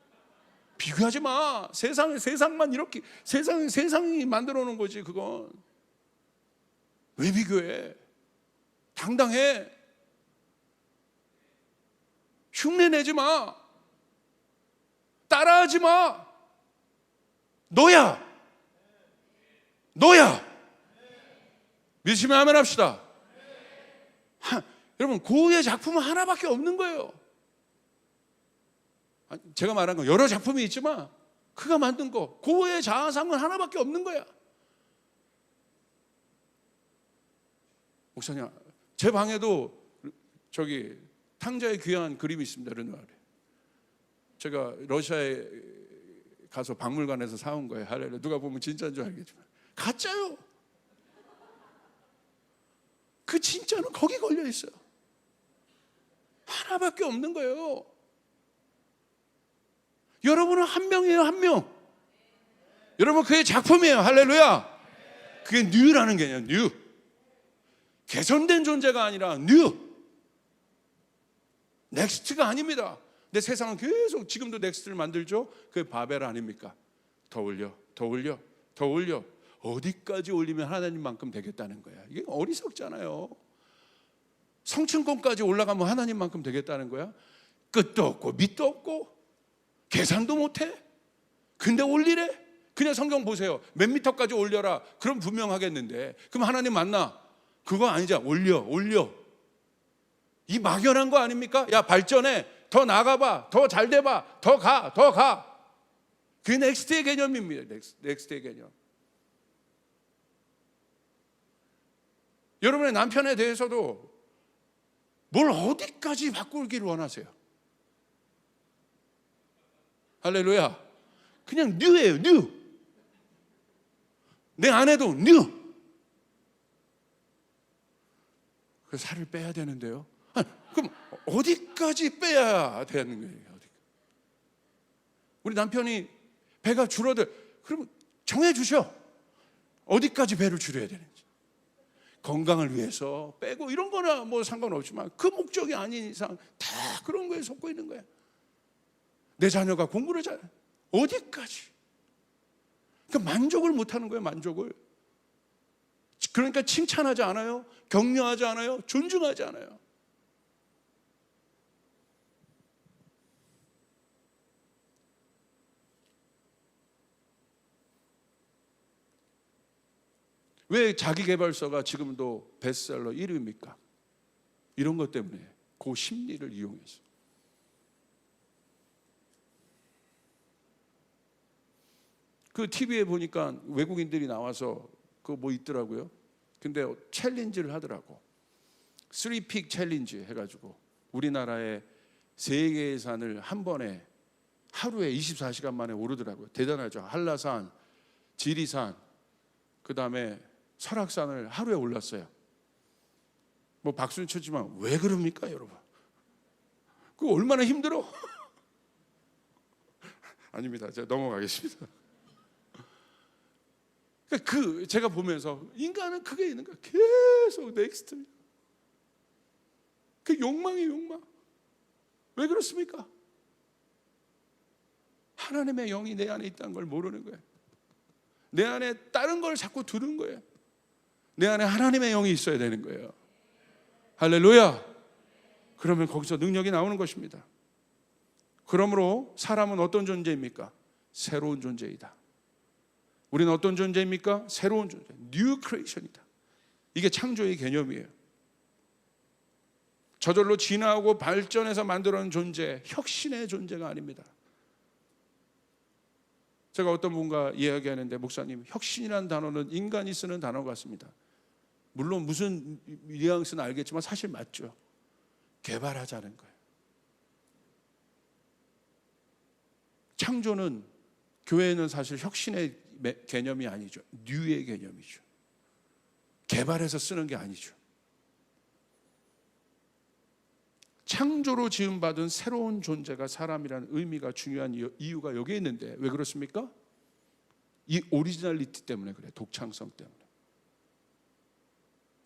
비교하지 마. 세상만 이렇게 세상이 만들어 놓은 거지 그건. 왜 비교해? 당당해. 흉내 내지 마. 따라하지 마. 너야. 믿으시면 아멘 합시다. 여러분, 고흐의 작품은 하나밖에 없는 거예요. 제가 말한 거 여러 작품이 있지만 그가 만든 거, 고흐의 자아상은 하나밖에 없는 거야. 목사님, 제 방에도 저기 탕자의 귀한 그림이 있습니다. 르누아르. 제가 러시아에 가서 박물관에서 사온 거예요. 할렐루야. 누가 보면 진짜인 줄 알겠지만 가짜요. 그 진짜는 거기 걸려 있어요. 하나밖에 없는 거예요. 여러분은 한 명이에요. 한 명. 여러분 그의 작품이에요. 할렐루야. 그게 뉴라는 개념. 뉴. 개선된 존재가 아니라 뉴. 넥스트가 아닙니다. 근데 세상은 계속 지금도 넥스트를 만들죠. 그게 바벨 아닙니까? 더 올려. 어디까지 올리면 하나님만큼 되겠다는 거야. 이게 어리석잖아요. 성층권까지 올라가면 하나님만큼 되겠다는 거야. 끝도 없고 밑도 없고 계산도 못해. 근데 올리래. 그냥 성경 보세요. 몇 미터까지 올려라. 그럼 분명하겠는데. 그럼 하나님 맞나? 그거 아니잖아. 올려. 이 막연한 거 아닙니까? 야, 발전해. 더 나가봐. 더 잘 돼봐. 더 가. 그게 넥스트의 개념입니다. 넥스트의 개념. 여러분의 남편에 대해서도 뭘 어디까지 바꾸기를 원하세요? 할렐루야. 그냥 뉴예요. 뉴. 내 아내도 뉴. 그 살을 빼야 되는데요. 그럼 어디까지 빼야 되는 거예요? 우리 남편이 배가 줄어들, 그러면 정해주셔. 어디까지 배를 줄여야 되는지. 건강을 위해서 빼고 이런 거나 뭐 상관없지만 그 목적이 아닌 이상 다 그런 거에 속고 있는 거야. 내 자녀가 공부를 잘 어디까지? 그러니까 만족을 못하는 거예요. 만족을. 그러니까 칭찬하지 않아요. 격려하지 않아요. 존중하지 않아요. 왜 자기계발서가 지금도 베스트셀러 1위입니까? 이런 것 때문에, 그 심리를 이용해서. 그 TV에 보니까 외국인들이 나와서 그 뭐 있더라고요. 근데 챌린지를 하더라고. 3픽 챌린지 해가지고 우리나라의 세계의 산을 한 번에 하루에 24시간 만에 오르더라고요. 대단하죠. 한라산, 지리산, 그 다음에 설악산을 하루에 올랐어요. 뭐 박수는 쳤지만 왜 그럽니까 여러분? 그거 얼마나 힘들어? 아닙니다. 제가 넘어가겠습니다. 그 제가 보면서 인간은 그게 있는 거야. 계속 넥스트. 그 욕망이 욕망. 왜 그렇습니까? 하나님의 영이 내 안에 있다는 걸 모르는 거예요. 내 안에 다른 걸 자꾸 두는 거예요. 내 안에 하나님의 영이 있어야 되는 거예요. 할렐루야. 그러면 거기서 능력이 나오는 것입니다. 그러므로 사람은 어떤 존재입니까? 새로운 존재이다. 우리는 어떤 존재입니까? 새로운 존재, 뉴 크리에이션이다. 이게 창조의 개념이에요. 저절로 진화하고 발전해서 만들어낸 존재, 혁신의 존재가 아닙니다. 제가 어떤 분과 이야기하는데, 목사님, 혁신이라는 단어는 인간이 쓰는 단어 같습니다. 물론 무슨 뉘앙스는 알겠지만 사실 맞죠. 개발하자는 거예요. 창조는, 교회는 사실 혁신의 개념이 아니죠. 뉴의 개념이죠. 개발해서 쓰는 게 아니죠. 창조로 지음받은 새로운 존재가 사람이라는 의미가 중요한 이유가 여기에 있는데, 왜 그렇습니까? 이 오리지널리티 때문에 그래요. 독창성 때문에.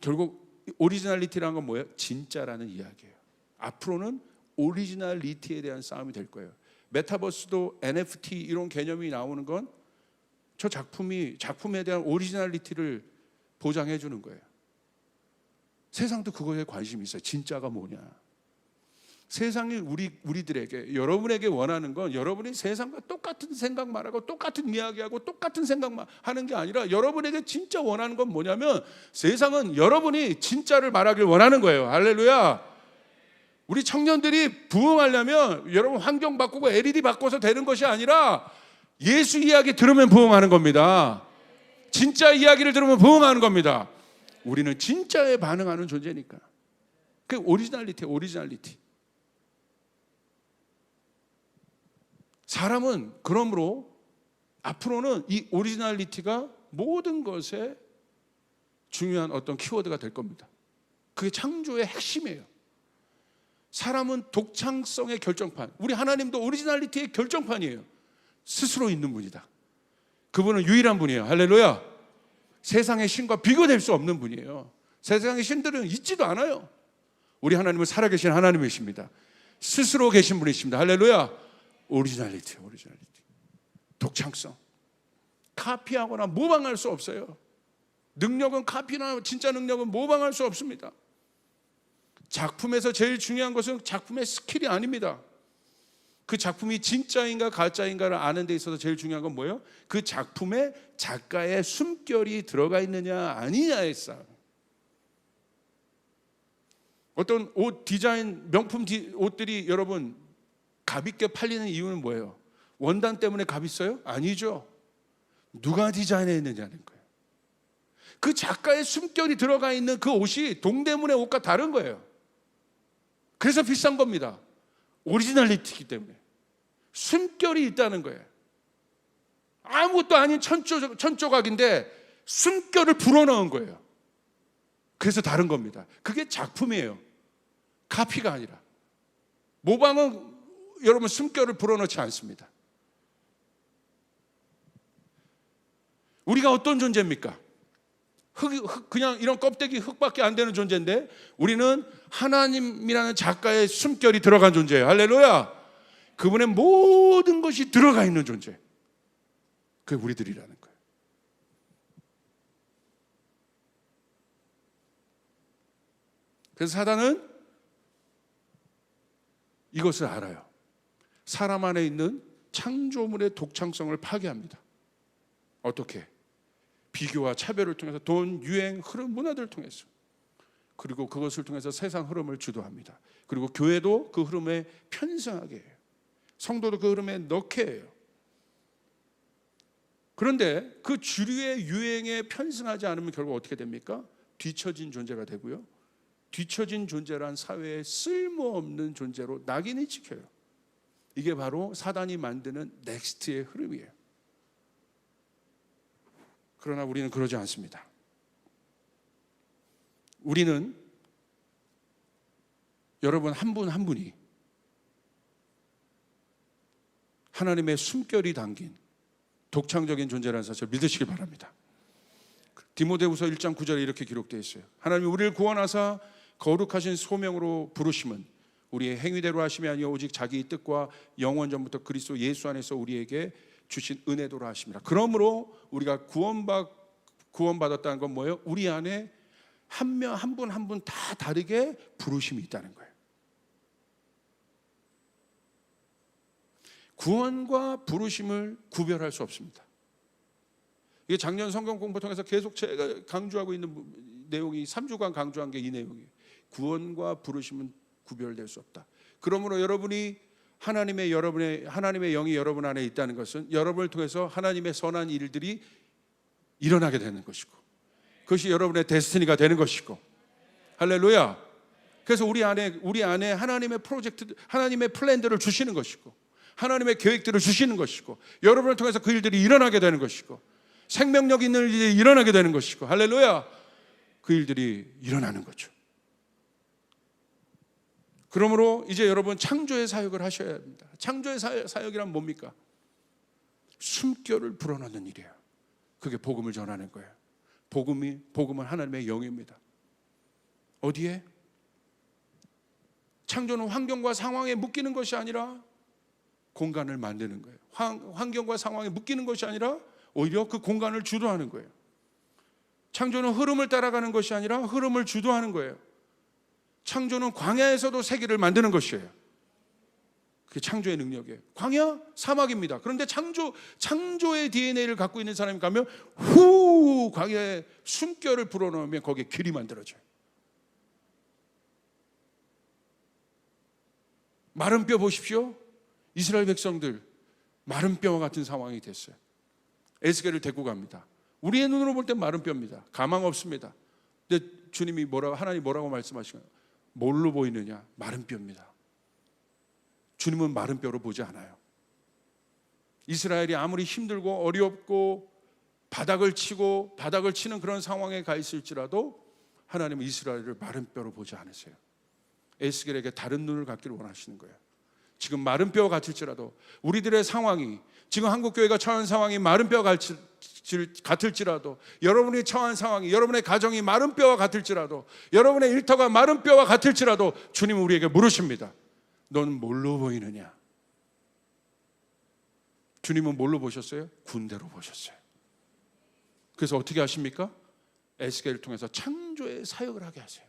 결국 오리지널리티라는 건 뭐예요? 진짜라는 이야기예요. 앞으로는 오리지널리티에 대한 싸움이 될 거예요. 메타버스도 NFT 이런 개념이 나오는 건 저 작품에 대한 오리지널리티를 보장해 주는 거예요. 세상도 그거에 관심이 있어요. 진짜가 뭐냐. 세상이 우리들에게, 여러분에게 원하는 건 여러분이 세상과 똑같은 생각만 하고 똑같은 이야기하고 똑같은 생각만 하는 게 아니라, 여러분에게 진짜 원하는 건 뭐냐면, 세상은 여러분이 진짜를 말하길 원하는 거예요. 할렐루야. 우리 청년들이 부흥하려면 여러분 환경 바꾸고 LED 바꿔서 되는 것이 아니라 예수 이야기 들으면 부흥하는 겁니다. 진짜 이야기를 들으면 부흥하는 겁니다. 우리는 진짜에 반응하는 존재니까. 그 오리지널리티. 사람은 그러므로 앞으로는 이 오리지널리티가 모든 것에 중요한 어떤 키워드가 될 겁니다. 그게 창조의 핵심이에요. 사람은 독창성의 결정판, 우리 하나님도 오리지널리티의 결정판이에요. 스스로 있는 분이다. 그분은 유일한 분이에요. 할렐루야. 세상의 신과 비교될 수 없는 분이에요. 세상의 신들은 있지도 않아요. 우리 하나님은 살아계신 하나님이십니다. 스스로 계신 분이십니다. 할렐루야. 오리지널리티. 독창성. 카피하거나 모방할 수 없어요. 능력은 카피나 진짜 능력은 모방할 수 없습니다. 작품에서 제일 중요한 것은 작품의 스킬이 아닙니다. 그 작품이 진짜인가 가짜인가를 아는 데 있어서 제일 중요한 건 뭐예요? 그 작품에 작가의 숨결이 들어가 있느냐 아니냐의 싸움. 어떤 옷 디자인, 명품 옷들이 여러분 값있게 팔리는 이유는 뭐예요? 원단 때문에 값있어요? 아니죠. 누가 디자인했느냐는 거예요. 그 작가의 숨결이 들어가 있는 그 옷이 동대문의 옷과 다른 거예요. 그래서 비싼 겁니다. 오리지널리티이기 때문에. 숨결이 있다는 거예요. 아무것도 아닌 천조각인데 숨결을 불어넣은 거예요. 그래서 다른 겁니다. 그게 작품이에요. 카피가 아니라. 모방은 여러분 숨결을 불어넣지 않습니다. 우리가 어떤 존재입니까? 그냥 이런 껍데기 흙밖에 안 되는 존재인데, 우리는 하나님이라는 작가의 숨결이 들어간 존재예요. 할렐루야. 그분의 모든 것이 들어가 있는 존재, 그게 우리들이라는 거예요. 그래서 사단은 이것을 알아요. 사람 안에 있는 창조물의 독창성을 파괴합니다. 어떻게? 비교와 차별을 통해서 돈, 유행, 흐름, 문화들을 통해서, 그리고 그것을 통해서 세상 흐름을 주도합니다. 그리고 교회도 그 흐름에 편승하게 해요. 성도도 그 흐름에 넣게 해요. 그런데 그 주류의 유행에 편승하지 않으면 결국 어떻게 됩니까? 뒤처진 존재가 되고요. 뒤처진 존재란 사회에 쓸모없는 존재로 낙인이 찍혀요. 이게 바로 사단이 만드는 넥스트의 흐름이에요. 그러나 우리는 그러지 않습니다. 우리는 여러분 한 분 한 분이 하나님의 숨결이 담긴 독창적인 존재라는 사실을 믿으시기 바랍니다. 디모데후서 1장 9절에 이렇게 기록되어 있어요. 하나님이 우리를 구원하사 거룩하신 소명으로 부르심은 우리의 행위대로 하심이 아니요 오직 자기 뜻과 영원 전부터 그리스도 예수 안에서 우리에게 주신 은혜도로 하심이라. 그러므로 우리가 구원받았다는 건 뭐예요? 우리 안에 한 명 한 분 한 분 다 다르게 부르심이 있다는 거예요. 구원과 부르심을 구별할 수 없습니다. 이게 작년 성경 공부 통해서 계속 제가 강조하고 있는 내용이 3주간 강조한 게 이 내용이에요. 구원과 부르심은 구별될 수 없다. 그러므로 여러분이 하나님의 영이 여러분 안에 있다는 것은 여러분을 통해서 하나님의 선한 일들이 일어나게 되는 것이고, 그것이 여러분의 데스티니가 되는 것이고, 할렐루야. 그래서 우리 안에 하나님의 프로젝트, 하나님의 플랜들을 주시는 것이고, 하나님의 계획들을 주시는 것이고, 여러분을 통해서 그 일들이 일어나게 되는 것이고, 생명력 있는 일들이 일어나게 되는 것이고, 할렐루야. 그 일들이 일어나는 거죠. 그러므로 이제 여러분 창조의 사역을 하셔야 합니다. 창조의 사역이란 뭡니까? 숨결을 불어넣는 일이에요. 그게 복음을 전하는 거예요. 복음은 하나님의 영입니다. 어디에? 창조는 환경과 상황에 묶이는 것이 아니라 공간을 만드는 거예요. 환경과 상황에 묶이는 것이 아니라 오히려 그 공간을 주도하는 거예요. 창조는 흐름을 따라가는 것이 아니라 흐름을 주도하는 거예요. 창조는 광야에서도 세계를 만드는 것이에요. 그게 창조의 능력이에요. 광야, 사막입니다. 그런데 창조의 DNA를 갖고 있는 사람이 가면 광야에 숨결을 불어넣으면 거기에 길이 만들어져요. 마른 뼈 보십시오. 이스라엘 백성들 마른 뼈와 같은 상황이 됐어요. 에스겔을 데리고 갑니다. 우리의 눈으로 볼 땐 마른 뼈입니다. 가망 없습니다. 근데 하나님 뭐라고 말씀하시나요? 뭘로 보이느냐? 마른 뼈입니다. 주님은 마른 뼈로 보지 않아요. 이스라엘이 아무리 힘들고 어렵고 바닥을 치는 그런 상황에 가 있을지라도 하나님은 이스라엘을 마른 뼈로 보지 않으세요. 에스겔에게 다른 눈을 갖기를 원하시는 거예요. 지금 마른 뼈와 같을지라도 우리들의 상황이, 지금 한국교회가 처한 상황이 마른 뼈와 같을지라도, 여러분이 처한 상황이, 여러분의 가정이 마른 뼈와 같을지라도, 여러분의 일터가 마른 뼈와 같을지라도 주님은 우리에게 물으십니다. 너는 뭘로 보이느냐? 주님은 뭘로 보셨어요? 군대로 보셨어요. 그래서 어떻게 하십니까? 에스겔을 통해서 창조의 사역을 하게 하세요.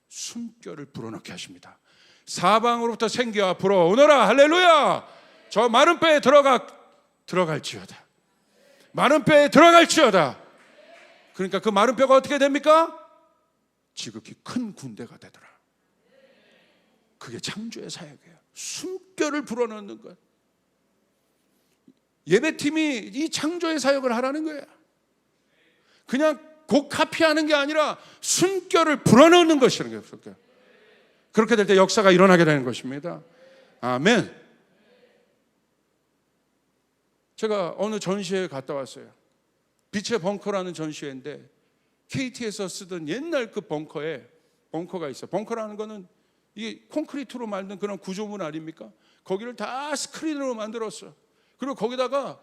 숨결을 불어넣게 하십니다. 사방으로부터 생기와 불어오너라. 할렐루야. 저 마른 뼈에 들어갈지어다. 마른 뼈에 들어갈지어다. 그러니까 그 마른 뼈가 어떻게 됩니까? 지극히 큰 군대가 되더라. 그게 창조의 사역이에요. 숨결을 불어넣는 것. 예배팀이 이 창조의 사역을 하라는 거예요. 그냥 곡 카피하는 게 아니라 숨결을 불어넣는 것이라는 거예요. 그렇게 될 때 역사가 일어나게 되는 것입니다. 아멘. 제가 어느 전시회에 갔다 왔어요. 빛의 벙커라는 전시회인데 KT에서 쓰던 옛날 그 벙커가 있어요. 벙커라는 거는 이게 콘크리트로 만든 그런 구조물 아닙니까? 거기를 다 스크린으로 만들었어요. 그리고 거기다가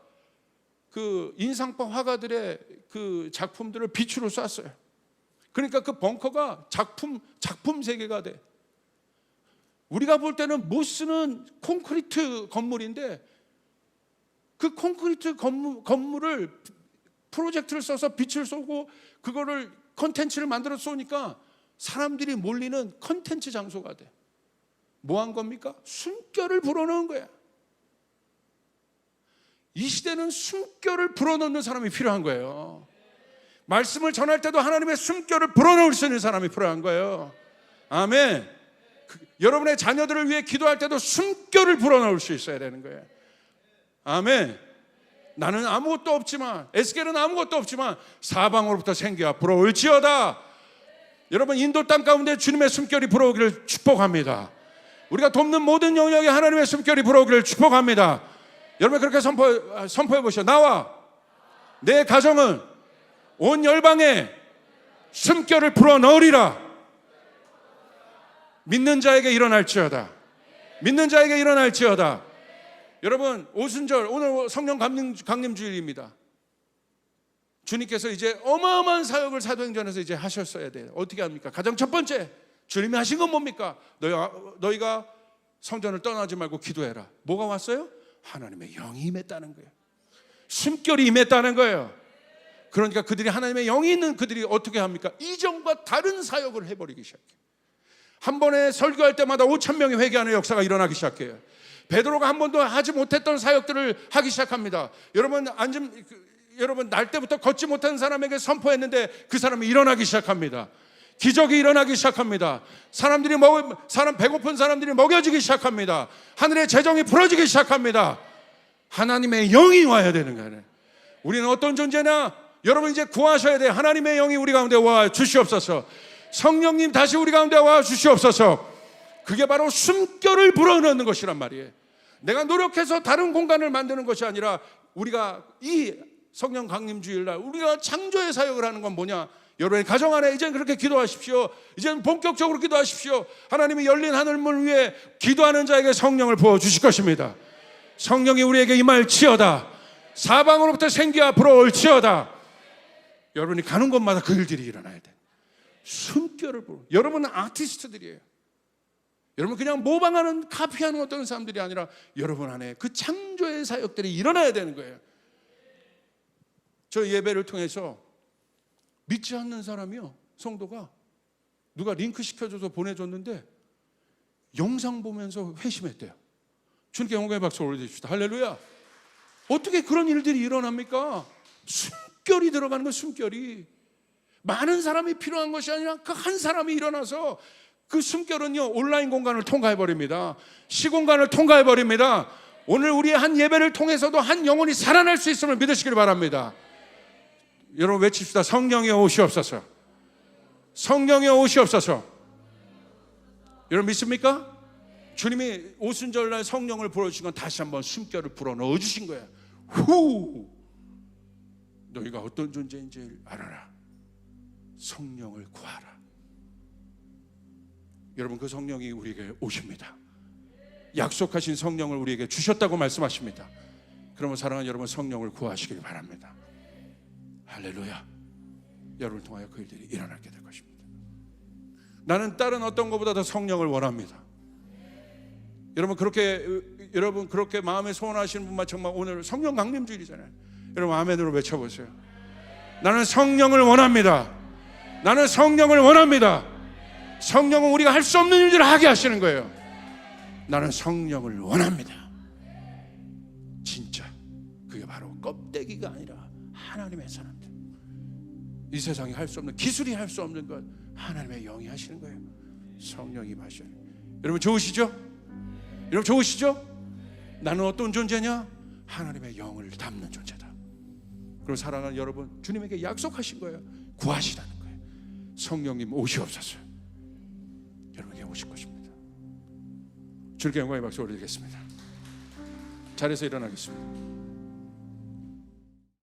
그 인상파 화가들의 그 작품들을 빛으로 쐈어요. 그러니까 그 벙커가 작품 세계가 돼. 우리가 볼 때는 못 쓰는 콘크리트 건물인데 그 콘크리트 건물을 프로젝트를 써서 빛을 쏘고 그거를 컨텐츠를 만들어 쏘니까 사람들이 몰리는 컨텐츠 장소가 돼. 뭐 한 겁니까? 숨결을 불어넣은 거야. 이 시대는 숨결을 불어넣는 사람이 필요한 거예요. 말씀을 전할 때도 하나님의 숨결을 불어넣을 수 있는 사람이 필요한 거예요. 아멘. 여러분의 자녀들을 위해 기도할 때도 숨결을 불어넣을 수 있어야 되는 거예요. 아멘. 나는 아무것도 없지만, 에스겔은 아무것도 없지만 사방으로부터 생기가 불어올지어다. 여러분, 인도 땅 가운데 주님의 숨결이 불어오기를 축복합니다. 우리가 돕는 모든 영역에 하나님의 숨결이 불어오기를 축복합니다. 여러분, 그렇게 선포해 보시죠. 나와 내 가정은 온 열방에 숨결을 불어넣으리라. 믿는 자에게 일어날지어다. 믿는 자에게 일어날지어다. 여러분, 오순절, 오늘 성령 강림 주일입니다. 주님께서 이제 어마어마한 사역을 사도행전에서 이제 하셨어야 돼요. 어떻게 합니까? 가장 첫 번째, 주님이 하신 건 뭡니까? 너희가 성전을 떠나지 말고 기도해라. 뭐가 왔어요? 하나님의 영이 임했다는 거예요. 숨결이 임했다는 거예요. 그러니까 그들이 하나님의 영이 있는 그들이 어떻게 합니까? 이전과 다른 사역을 해버리기 시작해요. 한 번에 설교할 때마다 5,000명이 회개하는 역사가 일어나기 시작해요. 베드로가 한 번도 하지 못했던 사역들을 하기 시작합니다. 여러분 날 때부터 걷지 못한 사람에게 선포했는데 그 사람이 일어나기 시작합니다. 기적이 일어나기 시작합니다. 사람 배고픈 사람들이 먹여지기 시작합니다. 하늘의 재정이 풀어지기 시작합니다. 하나님의 영이 와야 되는 거예요. 우리는 어떤 존재냐? 여러분 이제 구하셔야 돼요. 하나님의 영이 우리 가운데 와 주시옵소서. 성령님 다시 우리 가운데 와 주시옵소서. 그게 바로 숨결을 불어넣는 것이란 말이에요. 내가 노력해서 다른 공간을 만드는 것이 아니라 우리가 이 성령 강림 주일날 우리가 창조의 사역을 하는 건 뭐냐? 여러분의 가정 안에 이제는 그렇게 기도하십시오. 이제는 본격적으로 기도하십시오. 하나님이 열린 하늘문을 위해 기도하는 자에게 성령을 부어주실 것입니다. 성령이 우리에게 임할지어다. 사방으로부터 생기가 불어올지어다. 여러분이 가는 곳마다 그 일들이 일어나야 돼. 숨결을 불어. 여러분은 아티스트들이에요. 여러분 그냥 모방하는 카피하는 어떤 사람들이 아니라 여러분 안에 그 창조의 사역들이 일어나야 되는 거예요. 저 예배를 통해서 믿지 않는 사람이요, 성도가 누가 링크 시켜줘서 보내줬는데 영상 보면서 회심했대요. 주님께 영광의 박수 올려주십시다. 할렐루야. 어떻게 그런 일들이 일어납니까? 숨결이 들어가는 거예요. 숨결이. 많은 사람이 필요한 것이 아니라 그 한 사람이 일어나서 그 숨결은요 온라인 공간을 통과해버립니다. 시공간을 통과해버립니다. 오늘 우리의 한 예배를 통해서도 한 영혼이 살아날 수 있음을 믿으시길 바랍니다. 여러분 외칩시다. 성령이 오시옵소서. 성령이 오시옵소서. 여러분 믿습니까? 주님이 오순절날 성령을 불어주신 건 다시 한번 숨결을 불어넣어 주신 거예요. 후! 너희가 어떤 존재인지 알아라. 성령을 구하라. 여러분 그 성령이 우리에게 오십니다. 약속하신 성령을 우리에게 주셨다고 말씀하십니다. 그러면 사랑하는 여러분 성령을 구하시길 바랍니다. 할렐루야. 여러분을 통하여 그 일들이 일어나게 될 것입니다. 나는 다른 어떤 것보다 더 성령을 원합니다. 여러분 그렇게 마음에 소원하시는 분만 정말 오늘 성령 강림 주일이잖아요. 여러분 아멘으로 외쳐보세요. 나는 성령을 원합니다. 나는 성령을 원합니다. 성령은 우리가 할 수 없는 일들을 하게 하시는 거예요. 나는 성령을 원합니다. 진짜 그게 바로 껍데기가 아니라 하나님의 사람들. 이 세상이 할 수 없는, 기술이 할 수 없는 것 하나님의 영이 하시는 거예요. 성령이 하셔요. 여러분 좋으시죠? 여러분 좋으시죠? 나는 어떤 존재냐? 하나님의 영을 담는 존재다. 그리고 사랑하는 여러분, 주님에게 약속하신 거예요. 구하시라는 거예요. 성령님 오시옵소서. 여러분에게 오실 것입니다. 주님께 영광의 박수 올리겠습니다. 자리에서 일어나겠습니다.